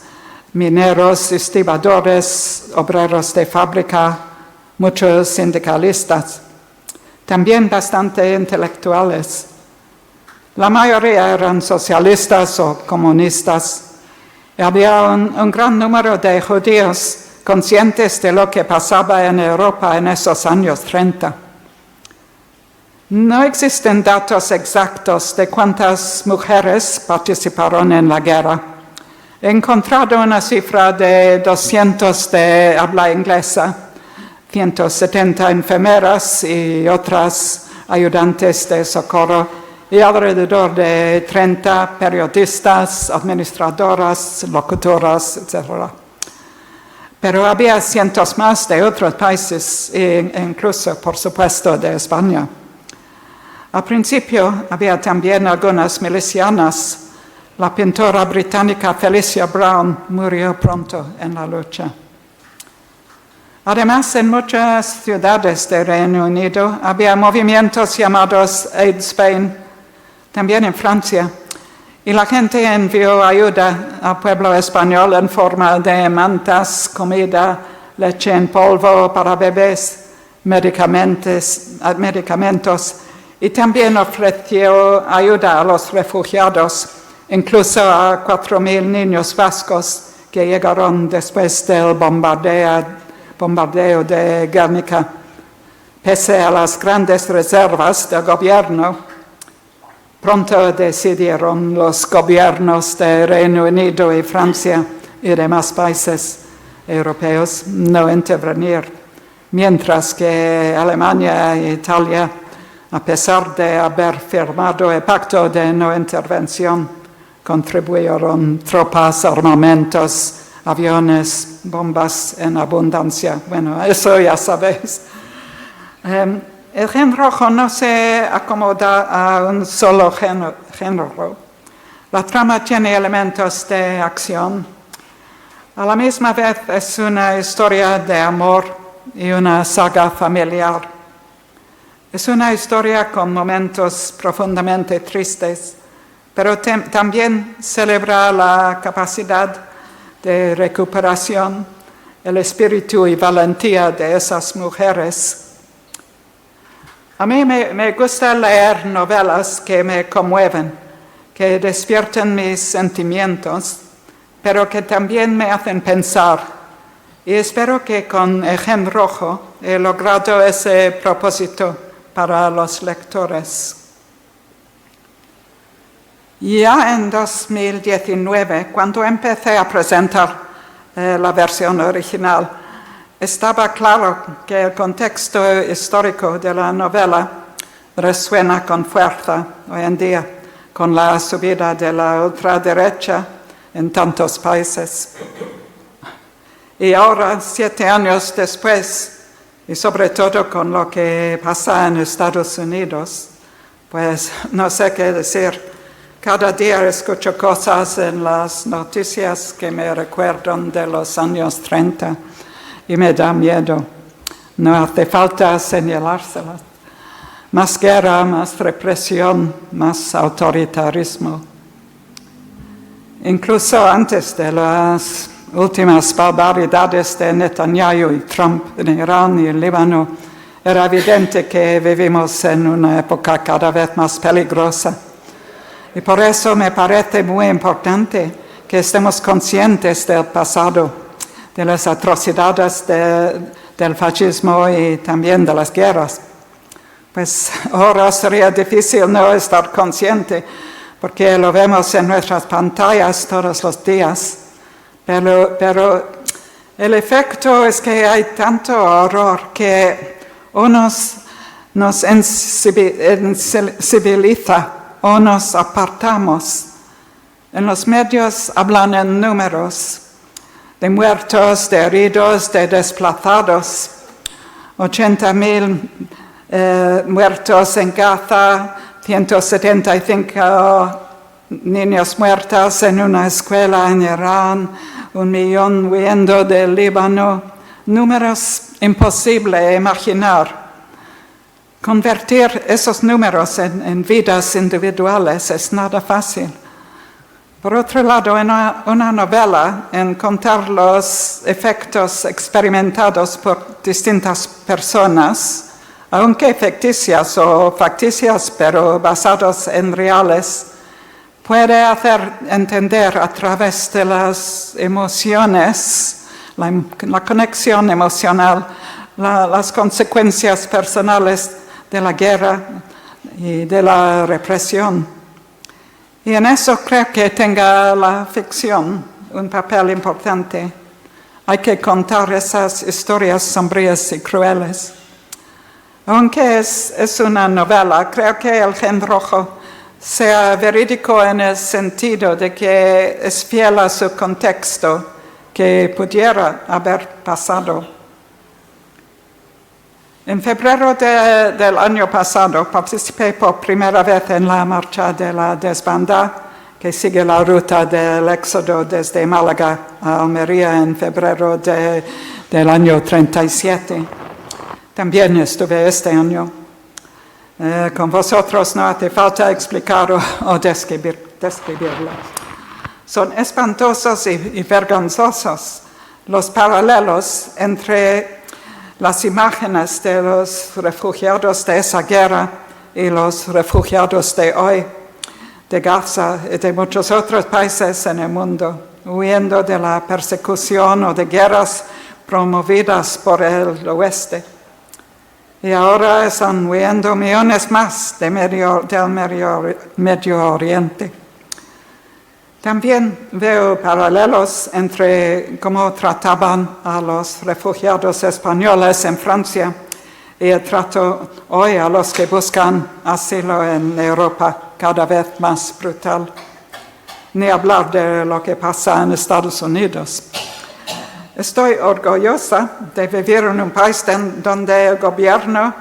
mineros, estibadores, obreros de fábrica, muchos sindicalistas, también bastante intelectuales. La mayoría eran socialistas o comunistas. Y había un gran número de judíos conscientes de lo que pasaba en Europa en esos años 30. No existen datos exactos de cuántas mujeres participaron en la guerra. He encontrado una cifra de 200 de habla inglesa, 170 enfermeras y otras ayudantes de socorro, y alrededor de 30 periodistas, administradoras, locutoras, etc. Pero había cientos más de otros países, e incluso, por supuesto, de España. Al principio había también algunas milicianas. La pintora británica Felicia Brown murió pronto en la lucha. Además, en muchas ciudades del Reino Unido había movimientos llamados Aid Spain, también en Francia, y la gente envió ayuda al pueblo español en forma de mantas, comida, leche en polvo para bebés, medicamentos, y también ofreció ayuda a los refugiados, incluso a 4.000 niños vascos que llegaron después del bombardeo de Guernica. Pese a las grandes reservas del gobierno, pronto decidieron los gobiernos de Reino Unido y Francia y demás países europeos no intervenir, mientras que Alemania e Italia, a pesar de haber firmado el pacto de no intervención, contribuyeron tropas, armamentos, aviones, bombas en abundancia. Bueno, eso ya sabéis. El Gen Rojo no se acomoda a un solo género. La trama tiene elementos de acción. A la misma vez es una historia de amor y una saga familiar. Es una historia con momentos profundamente tristes, pero también celebra la capacidad de recuperación, el espíritu y valentía de esas mujeres. A mí me gusta leer novelas que me conmueven, que despiertan mis sentimientos, pero que también me hacen pensar. Y espero que con El Gen Rojo he logrado ese propósito para los lectores. Ya en 2019, cuando empecé a presentar la versión original, estaba claro que el contexto histórico de la novela resuena con fuerza hoy en día con la subida de la ultraderecha en tantos países. Y ahora, 7 años después, y sobre todo con lo que pasa en Estados Unidos, pues no sé qué decir. Cada día escucho cosas en las noticias que me recuerdan de los años 30 y me da miedo. No hace falta señalárselas. Más guerra, más represión, más autoritarismo. Incluso antes de las últimas barbaridades de Netanyahu y Trump en Irán y el Líbano, era evidente que vivimos en una época cada vez más peligrosa. Y por eso me parece muy importante que estemos conscientes del pasado, de las atrocidades del fascismo y también de las guerras. Pues ahora sería difícil no estar consciente, porque lo vemos en nuestras pantallas todos los días. pero el efecto es que hay tanto horror que o nos sensibiliza o nos apartamos. En los medios hablan en números de muertos, de heridos, de desplazados. 80.000 muertos en Gaza, 175 niños muertos en una escuela en Irán, 1 millón huyendo del Líbano. Números imposibles de imaginar. Convertir esos números en vidas individuales es nada fácil. Por otro lado, en una novela, en contar los efectos experimentados por distintas personas, aunque ficticias o facticias, pero basados en reales, puede hacer entender a través de las emociones, la conexión emocional, las consecuencias personales de la guerra y de la represión. Y en eso creo que tenga la ficción un papel importante. Hay que contar esas historias sombrías y crueles. Aunque es una novela, creo que El Gen Rojo sea verídico en el sentido de que es fiel a su contexto que pudiera haber pasado. En febrero del año pasado participé por primera vez en la marcha de la desbandada que sigue la ruta del éxodo desde Málaga a Almería en febrero del año 37. También estuve este año. Con vosotros no hace falta explicar o describirlo. Son espantosos y vergonzosos los paralelos entre las imágenes de los refugiados de esa guerra y los refugiados de hoy, de Gaza y de muchos otros países en el mundo, huyendo de la persecución o de guerras promovidas por el oeste. Y ahora están huyendo millones más del Medio Oriente. También veo paralelos entre cómo trataban a los refugiados españoles en Francia y el trato hoy a los que buscan asilo en Europa, cada vez más brutal. Ni hablar de lo que pasa en Estados Unidos. Estoy orgullosa de vivir en un país donde el gobierno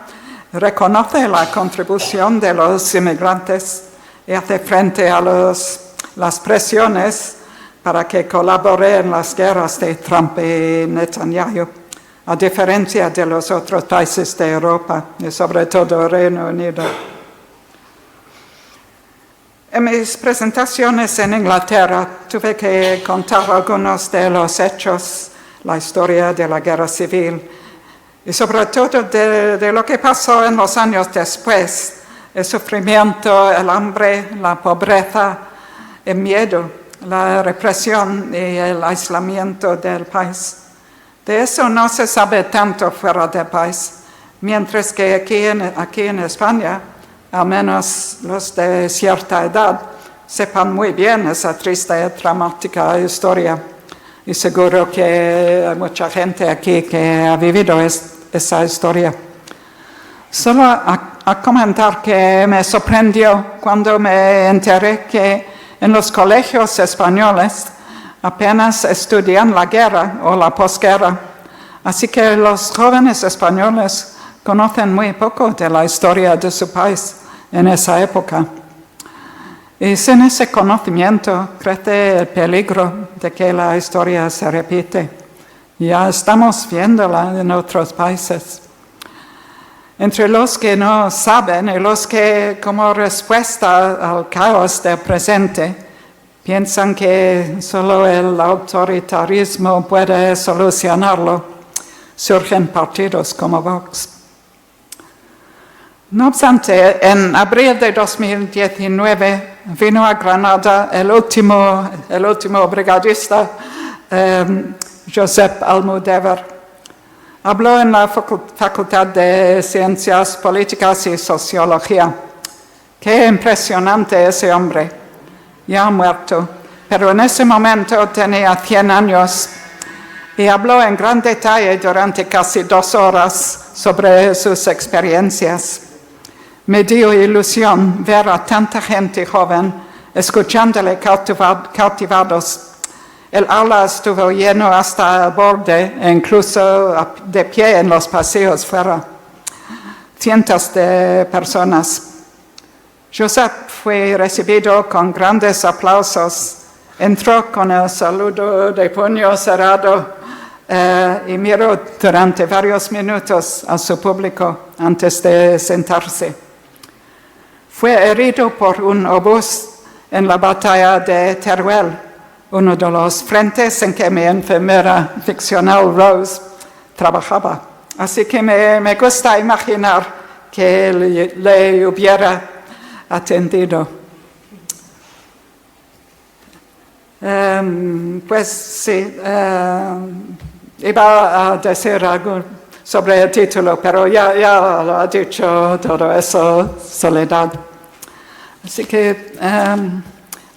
reconoce la contribución de los inmigrantes y hace frente a las presiones para que colabore en las guerras de Trump y Netanyahu, a diferencia de los otros países de Europa y sobre todo el Reino Unido. En mis presentaciones en Inglaterra tuve que contar algunos de los hechos, la historia de la guerra civil y sobre todo de lo que pasó en los años después, el sufrimiento, el hambre, la pobreza, el miedo, la represión y el aislamiento del país. De eso no se sabe tanto fuera del país, mientras que aquí en España, al menos los de cierta edad, sepan muy bien esa triste y dramática historia. Y seguro que hay mucha gente aquí que ha vivido esa historia. Solo a comentar que me sorprendió cuando me enteré que en los colegios españoles apenas estudian la guerra o la posguerra, así que los jóvenes españoles conocen muy poco de la historia de su país en esa época. Y sin ese conocimiento crece el peligro de que la historia se repite. Ya estamos viéndola en otros países. Entre los que no saben y los que, como respuesta al caos del presente, piensan que solo el autoritarismo puede solucionarlo, surgen partidos como Vox. No obstante, en abril de 2019 vino a Granada el último brigadista, Josep Almudévar. Habló en la Facultad de Ciencias Políticas y Sociología. Qué impresionante ese hombre, ya muerto, pero en ese momento tenía 100 años y habló en gran detalle durante casi 2 horas sobre sus experiencias. Me dio ilusión ver a tanta gente joven escuchándole cautivados. El aula estuvo lleno hasta el borde e incluso de pie en los pasillos fuera. Cientos de personas. Josep fue recibido con grandes aplausos. Entró con el saludo de puño cerrado y miró durante varios minutos a su público antes de sentarse. Fue herido por un obús en la batalla de Teruel, uno de los frentes en que mi enfermera ficcional Rose trabajaba. Así que me gusta imaginar que le hubiera atendido. Pues sí, iba a decir algo sobre el título, pero ya lo ha dicho todo eso, Soledad. Así que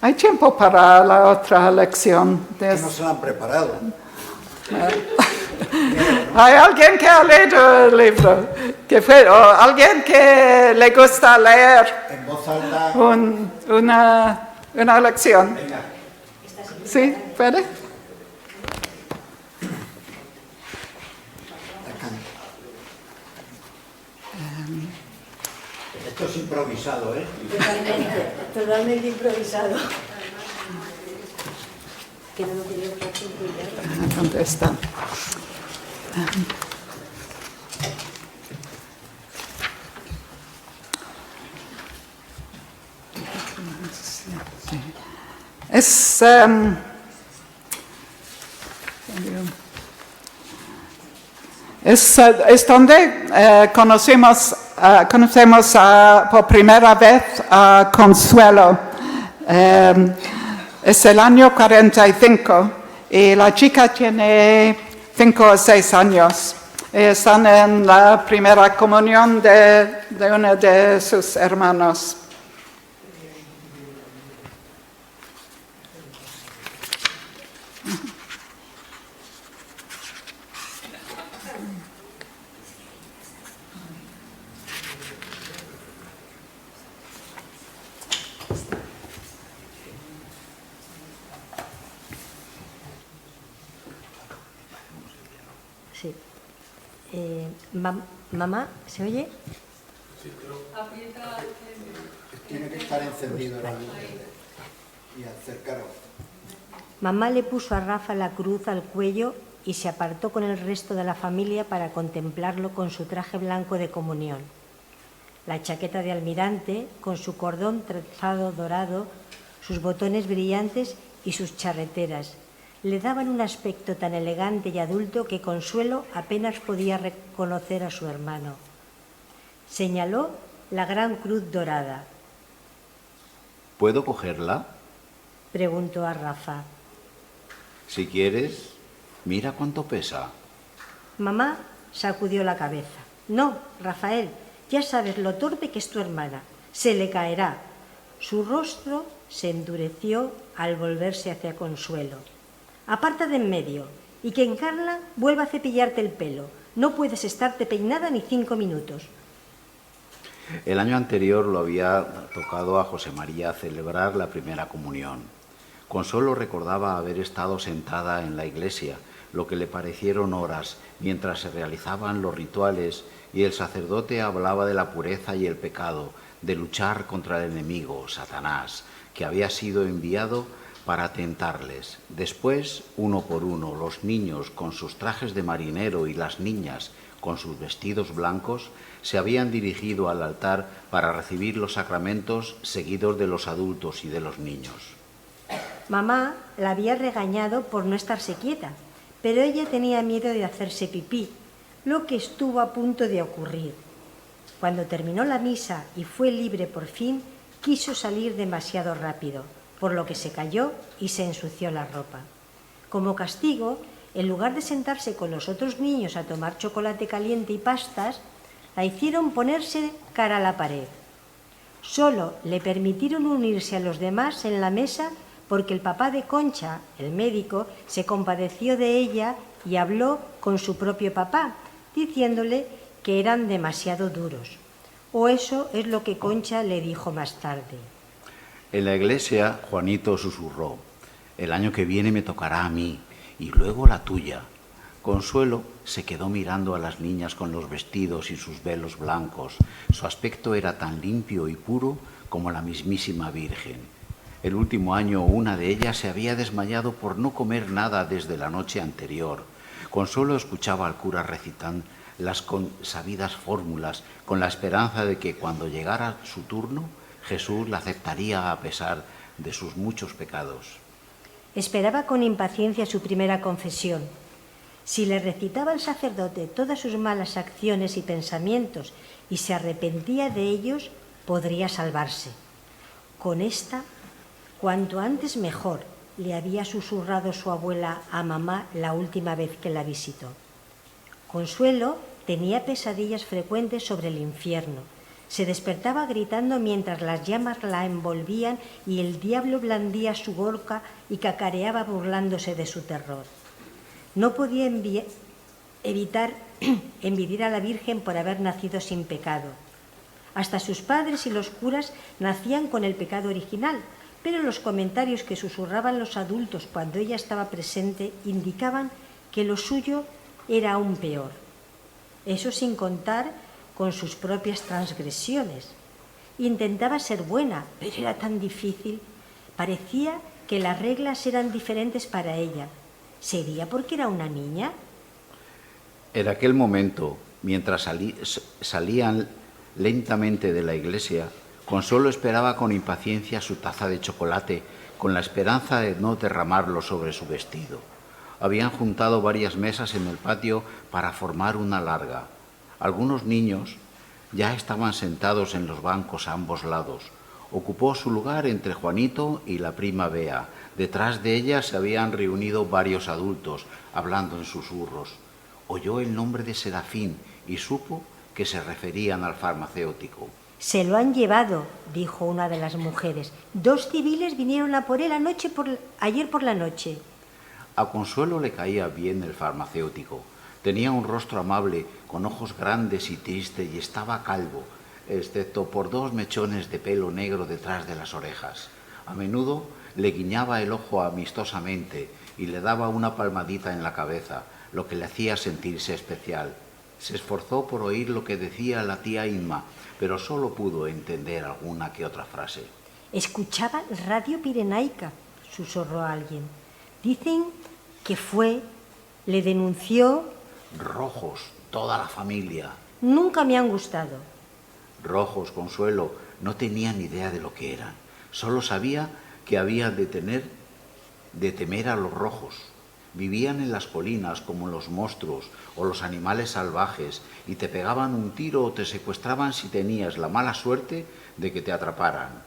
hay tiempo para la otra lección. Que no se la han preparado. ¿Hay alguien que ha leído el libro? ¿O alguien que le gusta leer En voz alta. una lección? Venga. ¿Sí? ¿Puede? Esto es improvisado, ¿eh? Totalmente improvisado. Que no lo quería fácil. ¿Dónde está? Es donde conocemos por primera vez a Consuelo. Es el año 45 y la chica tiene 5 o 6 años. Están en la primera comunión de uno de sus hermanos. Sí. Mamá, ¿se oye? Tiene que estar encendido la luz y acercaros. Mamá le puso a Rafa la cruz al cuello y se apartó con el resto de la familia para contemplarlo con su traje blanco de comunión. La chaqueta de almirante, con su cordón trenzado dorado, sus botones brillantes y sus charreteras, le daban un aspecto tan elegante y adulto que Consuelo apenas podía reconocer a su hermano. Señaló la gran cruz dorada. ¿Puedo cogerla? Preguntó a Rafa. Si quieres, mira cuánto pesa. Mamá sacudió la cabeza. No, Rafael, ya sabes lo torpe que es tu hermana. Se le caerá. Su rostro se endureció al volverse hacia Consuelo. Aparta de en medio y que en Carla vuelva a cepillarte el pelo. No puedes estarte peinada ni 5 minutos. El año anterior lo había tocado a José María celebrar la primera comunión. Consuelo recordaba haber estado sentada en la iglesia, lo que le parecieron horas, mientras se realizaban los rituales y el sacerdote hablaba de la pureza y el pecado, de luchar contra el enemigo, Satanás, que había sido enviado para tentarles. Después, uno por uno, los niños con sus trajes de marinero y las niñas con sus vestidos blancos se habían dirigido al altar para recibir los sacramentos seguidos de los adultos y de los niños. Mamá la había regañado por no estarse quieta, pero ella tenía miedo de hacerse pipí, lo que estuvo a punto de ocurrir. Cuando terminó la misa y fue libre por fin, quiso salir demasiado rápido, por lo que se cayó y se ensució la ropa. Como castigo, en lugar de sentarse con los otros niños a tomar chocolate caliente y pastas, la hicieron ponerse cara a la pared. Solo le permitieron unirse a los demás en la mesa porque el papá de Concha, el médico, se compadeció de ella y habló con su propio papá, diciéndole que eran demasiado duros. O eso es lo que Concha le dijo más tarde. En la iglesia, Juanito susurró: el año que viene me tocará a mí y luego la tuya. Consuelo se quedó mirando a las niñas con los vestidos y sus velos blancos. Su aspecto era tan limpio y puro como la mismísima Virgen. El último año una de ellas se había desmayado por no comer nada desde la noche anterior. Consuelo escuchaba al cura recitando las consabidas fórmulas con la esperanza de que cuando llegara su turno Jesús la aceptaría a pesar de sus muchos pecados. Esperaba con impaciencia su primera confesión. Si le recitaba al sacerdote todas sus malas acciones y pensamientos y se arrepentía de ellos, podría salvarse. Con esta, cuanto antes mejor, le había susurrado su abuela a mamá la última vez que la visitó. Consuelo tenía pesadillas frecuentes sobre el infierno. Se despertaba gritando mientras las llamas la envolvían y el diablo blandía su boca y cacareaba burlándose de su terror. No podía evitar envidiar a la Virgen por haber nacido sin pecado. Hasta sus padres y los curas nacían con el pecado original, pero los comentarios que susurraban los adultos cuando ella estaba presente indicaban que lo suyo era aún peor. Eso sin contar con sus propias transgresiones. Intentaba ser buena, pero era tan difícil. Parecía que las reglas eran diferentes para ella. ¿Sería porque era una niña? En aquel momento, mientras salían lentamente de la iglesia, Consuelo esperaba con impaciencia su taza de chocolate, con la esperanza de no derramarlo sobre su vestido. Habían juntado varias mesas en el patio para formar una larga. Algunos niños ya estaban sentados en los bancos a ambos lados. Ocupó su lugar entre Juanito y la prima Bea. Detrás de ella se habían reunido varios adultos, hablando en susurros. Oyó el nombre de Serafín y supo que se referían al farmacéutico. Se lo han llevado, dijo una de las mujeres. 2 civiles vinieron a por él ayer por la noche. A Consuelo le caía bien el farmacéutico. Tenía un rostro amable, con ojos grandes y triste, y estaba calvo, excepto por 2 mechones de pelo negro detrás de las orejas. A menudo le guiñaba el ojo amistosamente y le daba una palmadita en la cabeza, lo que le hacía sentirse especial. Se esforzó por oír lo que decía la tía Inma, pero solo pudo entender alguna que otra frase. Escuchaba Radio Pirenaica, susurró alguien. Dicen que le denunció. Rojos, toda la familia. Nunca me han gustado. Rojos, Consuelo, no tenía ni idea de lo que eran. Solo sabía que había de temer a los rojos. Vivían en las colinas como los monstruos o los animales salvajes y te pegaban un tiro o te secuestraban si tenías la mala suerte de que te atraparan.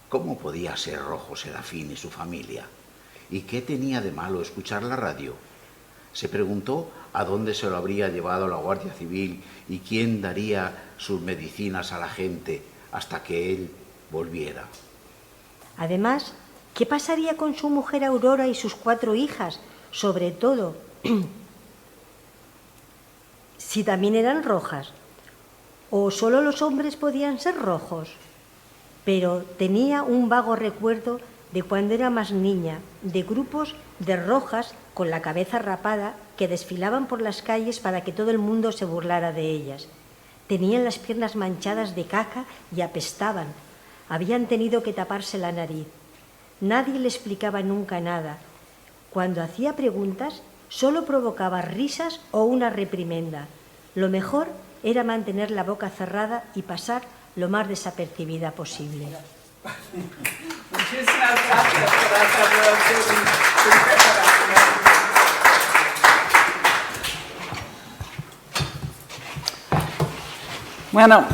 ¿Cómo podía ser rojo Serafín y su familia? ¿Y qué tenía de malo escuchar la radio? Se preguntó a dónde se lo habría llevado la Guardia Civil y quién daría sus medicinas a la gente hasta que él volviera. Además, ¿qué pasaría con su mujer Aurora y sus 4 hijas? Sobre todo, si también eran rojas, o solo los hombres podían ser rojos. Pero tenía un vago recuerdo de cuando era más niña, de grupos de rojas con la cabeza rapada que desfilaban por las calles para que todo el mundo se burlara de ellas. Tenían las piernas manchadas de caca y apestaban. Habían tenido que taparse la nariz. Nadie le explicaba nunca nada. Cuando hacía preguntas, solo provocaba risas o una reprimenda. Lo mejor era mantener la boca cerrada y pasar lo más desapercibida posible. Muchísimas gracias por hacerlo sin preparación. Bueno,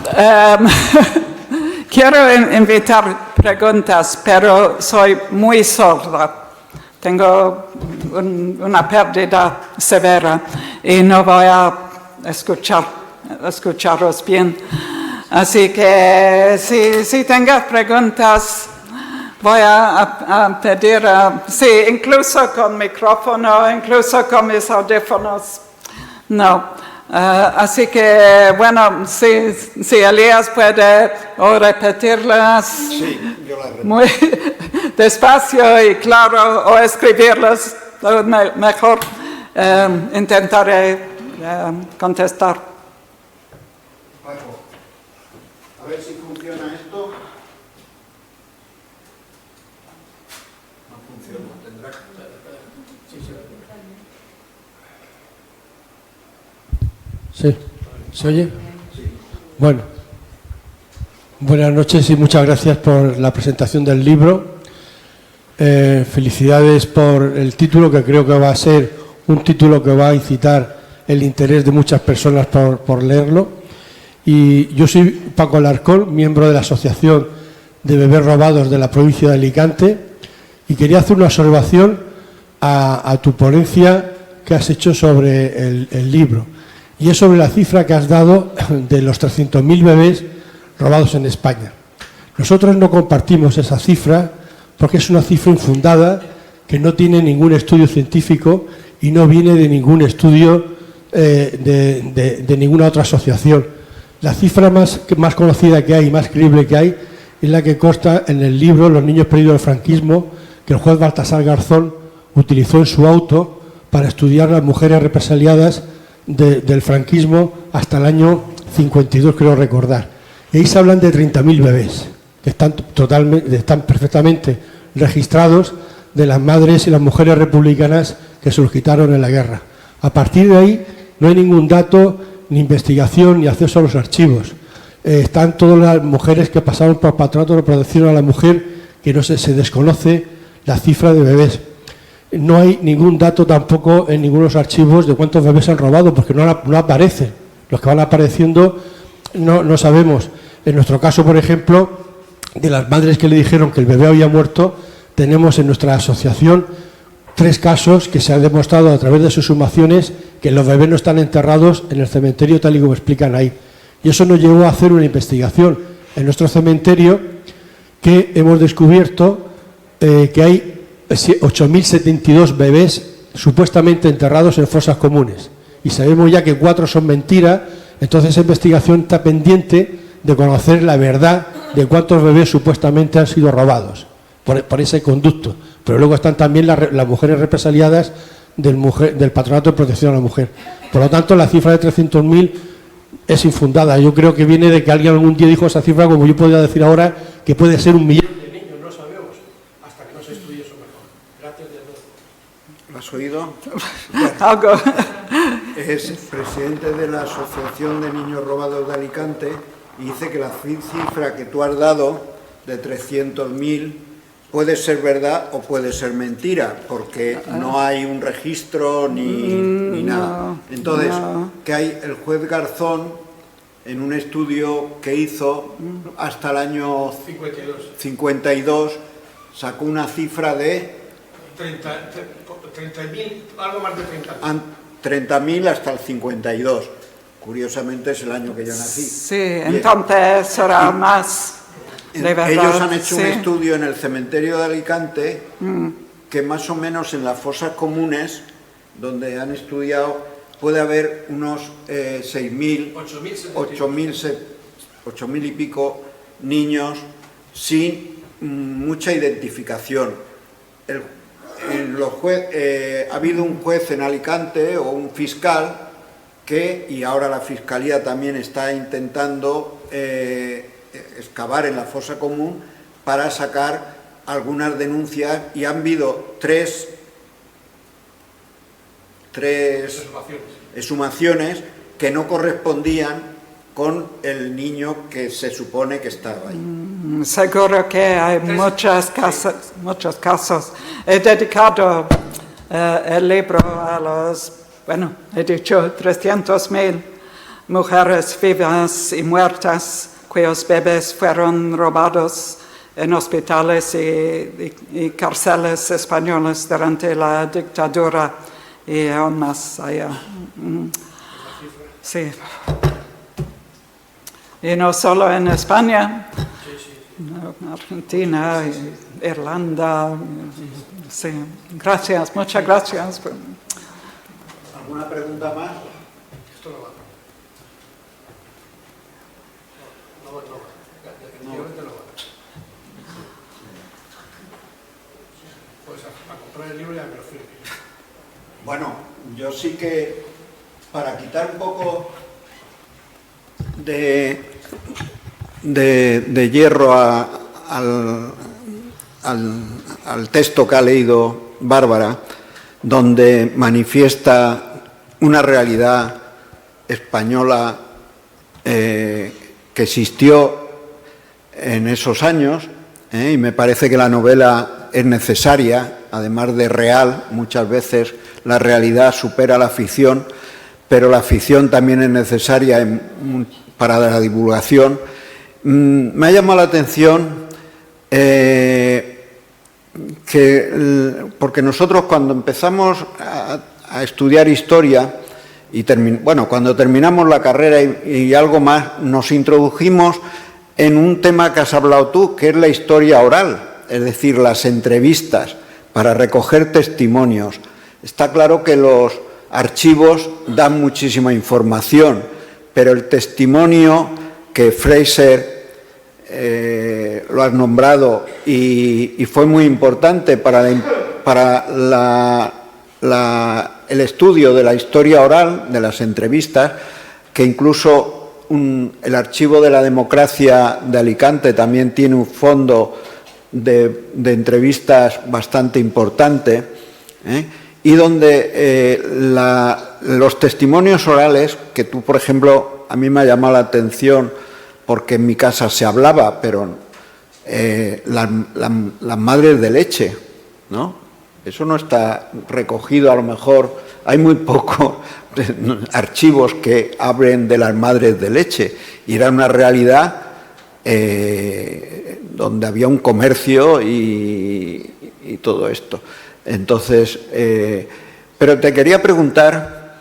quiero invitar preguntas, pero soy muy sorda. Tengo una pérdida severa y no voy a escucharos bien. Así que si tengas preguntas, Voy a pedir, sí, incluso con micrófono, incluso con mis audífonos. No. Así que, bueno, si Elías puede repetirlas Sí, yo las repito. muy despacio y claro, o escribirlas mejor, intentaré contestar. Paco, a ver si funciona esto. No funciona, tendrá que... Sí, ¿se oye? Bueno, buenas noches y muchas gracias por la presentación del libro. Felicidades por el título, que creo que va a ser un título que va a incitar el interés de muchas personas por leerlo. Y yo soy Paco Alarcón, miembro de la Asociación de Bebés Robados de la provincia de Alicante, y quería hacer una observación a tu ponencia que has hecho sobre el libro. Y es sobre la cifra que has dado de los 300.000 bebés robados en España. Nosotros no compartimos esa cifra porque es una cifra infundada que no tiene ningún estudio científico y no viene de ningún estudio de ninguna otra asociación. La cifra más conocida que hay, más creíble que hay, es la que consta en el libro Los niños perdidos del franquismo, que el juez Baltasar Garzón utilizó en su auto para estudiar las mujeres represaliadas del franquismo hasta el año 52, creo recordar. Y ahí se hablan de 30.000 bebés que están perfectamente registrados, de las madres y las mujeres republicanas que se los quitaron en la guerra. A partir de ahí no hay ningún dato, ni investigación, ni acceso a los archivos. Están todas las mujeres que pasaron por patronato de protección a la mujer, que no se desconoce la cifra de bebés. No hay ningún dato tampoco en ninguno de los archivos de cuántos bebés se han robado, porque no aparecen. Los que van apareciendo no sabemos. En nuestro caso, por ejemplo, de las madres que le dijeron que el bebé había muerto, tenemos en nuestra asociación 3 casos que se han demostrado a través de sus sumaciones que los bebés no están enterrados en el cementerio tal y como explican ahí. Y eso nos llevó a hacer una investigación en nuestro cementerio, que hemos descubierto que hay 8.072 bebés supuestamente enterrados en fosas comunes, y sabemos ya que 4 son mentiras. Entonces esa investigación está pendiente de conocer la verdad de cuántos bebés supuestamente han sido robados por ese conducto. Pero luego están también las mujeres represaliadas del Patronato de Protección a la Mujer. Por lo tanto, la cifra de 300.000 es infundada. Yo creo que viene de que alguien algún día dijo esa cifra, como yo podría decir ahora, que puede ser 1 millón de niños. No sabemos hasta que no se estudie eso mejor. Gracias de nuevo. ¿Lo has oído? Algo. Es presidente de la Asociación de Niños Robados de Alicante y dice que la cifra que tú has dado de 300.000 puede ser verdad o puede ser mentira, porque no hay un registro ni nada. Entonces, que hay el juez Garzón, en un estudio que hizo hasta el año 52, sacó una cifra de 30.000, algo más de 30.000 hasta el 52. Curiosamente es el año que yo nací. Sí, entonces será más. De verdad, ellos han hecho sí. un estudio en el cementerio de Alicante que más o menos en las fosas comunes, donde han estudiado, puede haber unos 6.000, 8.000 y pico niños sin mucha identificación. Ha habido un juez en Alicante o un fiscal y ahora la Fiscalía también está intentando excavar en la fosa común para sacar algunas denuncias, y han habido tres exhumaciones que no correspondían con el niño que se supone que estaba ahí. Seguro que hay muchos casos. He dedicado el libro a los, he dicho 300.000 mujeres vivas y muertas cuyos bebés fueron robados en hospitales y cárceles españoles durante la dictadura y aún más allá. Sí. Y no solo en España, Argentina, Irlanda. Sí, gracias, muchas gracias. ¿Alguna pregunta más? Bueno, yo sí que, para quitar un poco de hierro al texto que ha leído Bárbara, donde manifiesta una realidad española que existió en esos años, y me parece que la novela es necesaria, además de real. Muchas veces la realidad supera la ficción, pero la ficción también es necesaria para la divulgación. Me ha llamado la atención porque nosotros, cuando empezamos a estudiar historia, cuando terminamos la carrera y algo más, nos introdujimos en un tema que has hablado tú, que es la historia oral, es decir, las entrevistas, para recoger testimonios. Está claro que los archivos dan muchísima información, pero el testimonio, que Fraser lo has nombrado y fue muy importante para el estudio de la historia oral, de las entrevistas, que incluso el Archivo de la Democracia de Alicante también tiene un fondo de entrevistas bastante importante, y donde los testimonios orales, que tú, por ejemplo, a mí me ha llamado la atención porque en mi casa se hablaba, pero las madres de leche, ¿no? Eso no está recogido, a lo mejor hay muy pocos archivos que hablen de las madres de leche, y era una realidad donde había un comercio y todo esto. Entonces, pero te quería preguntar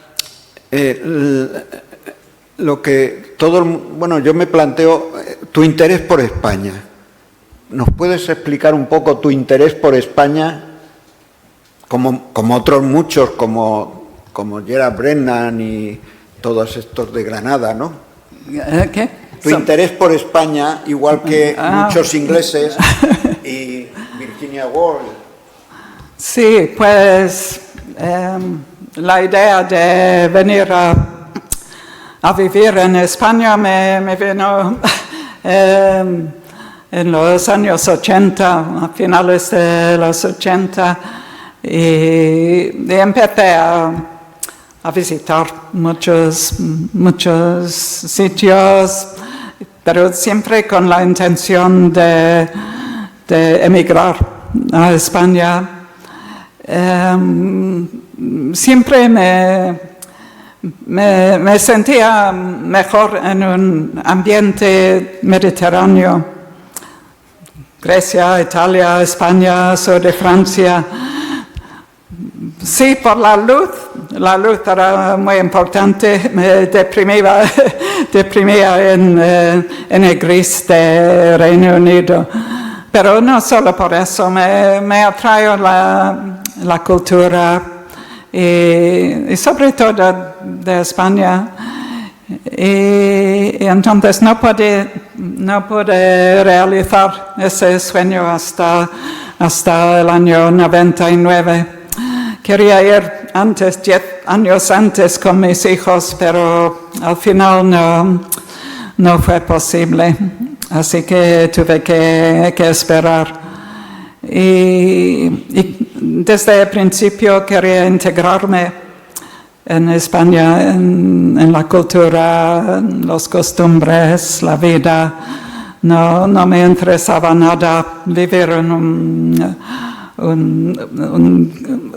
yo me planteo tu interés por España. ¿Nos puedes explicar un poco tu interés por España, como otros muchos, como Gerard Brennan y todos estos de Granada, ¿no? ¿Qué? Tu interés por España, igual que muchos ingleses y Virginia Woolf. Sí, pues la idea de venir a vivir en España me vino en los años 80, a finales de los 80, y empecé a visitar muchos sitios, pero siempre con la intención de emigrar a España. Siempre me sentía mejor en un ambiente mediterráneo. Grecia, Italia, España, sur de Francia. Sí, por la luz era muy importante. Me deprimía en el gris de Reino Unido. Pero no solo por eso, me atrae la cultura y sobre todo de España. Y entonces no pude realizar ese sueño hasta el año 99. Quería ir 10 años antes con mis hijos, pero al final no fue posible. Así que tuve que esperar. Y desde el principio quería integrarme en España, en la cultura, los costumbres, la vida. No me interesaba nada vivir en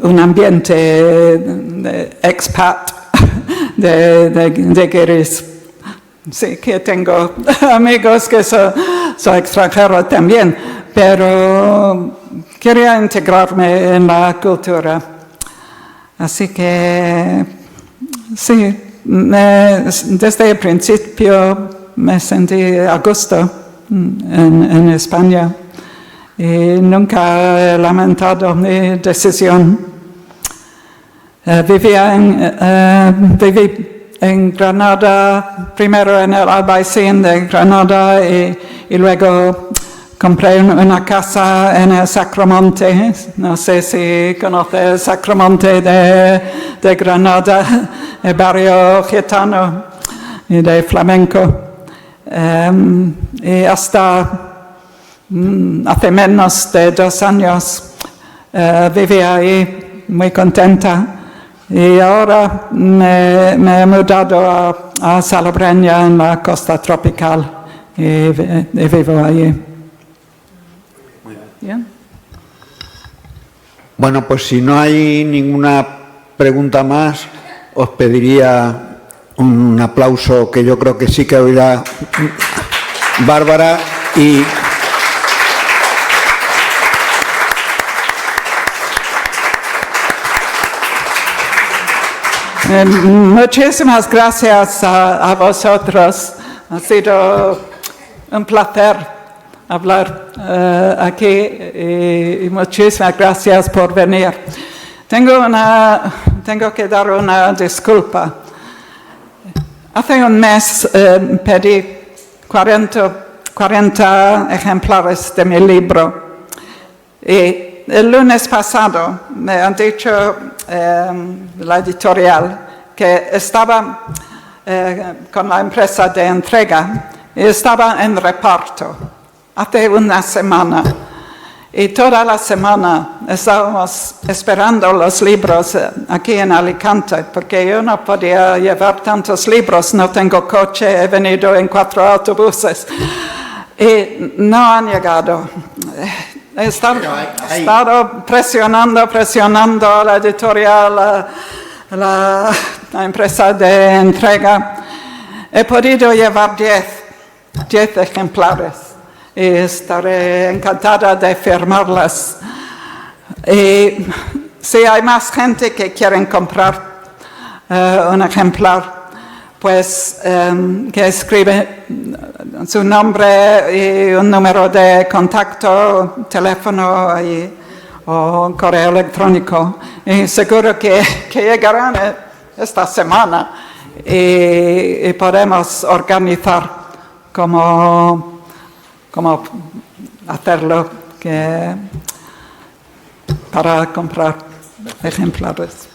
un ambiente de expat, de guiris. Sí, que tengo amigos que son extranjeros también, pero quería integrarme en la cultura. Así que, sí, desde el principio me sentí a gusto en España. Y nunca he lamentado mi decisión. Viví en Granada, primero en el Albaicín de Granada y luego compré una casa en el Sacromonte. No sé si conoce el Sacromonte de Granada, el barrio gitano y de flamenco. Y hasta hace menos de 2 años viví ahí muy contenta. Y ahora me he mudado a Salobreña, en la costa tropical, y vivo allí. ¿Bien? Bueno, pues si no hay ninguna pregunta más, os pediría un aplauso que yo creo que sí que oirá Bárbara y... Muchísimas gracias a vosotros. Ha sido un placer hablar aquí y muchísimas gracias por venir. Tengo que dar una disculpa. Hace un mes pedí 40 ejemplares de mi libro y el lunes pasado me han dicho la editorial que estaba con la empresa de entrega y estaba en reparto hace una semana. Y toda la semana estábamos esperando los libros aquí en Alicante, porque yo no podía llevar tantos libros, no tengo coche, he venido en 4 autobuses y no han llegado. He estado presionando a la editorial, la empresa de entrega. He podido llevar 10 ejemplares y estaré encantada de firmarlas. Y si hay más gente que quieren comprar un ejemplar, pues que escribe su nombre y un número de contacto, teléfono o correo electrónico. Y seguro que llegarán esta semana y podemos organizar cómo hacerlo para comprar ejemplares.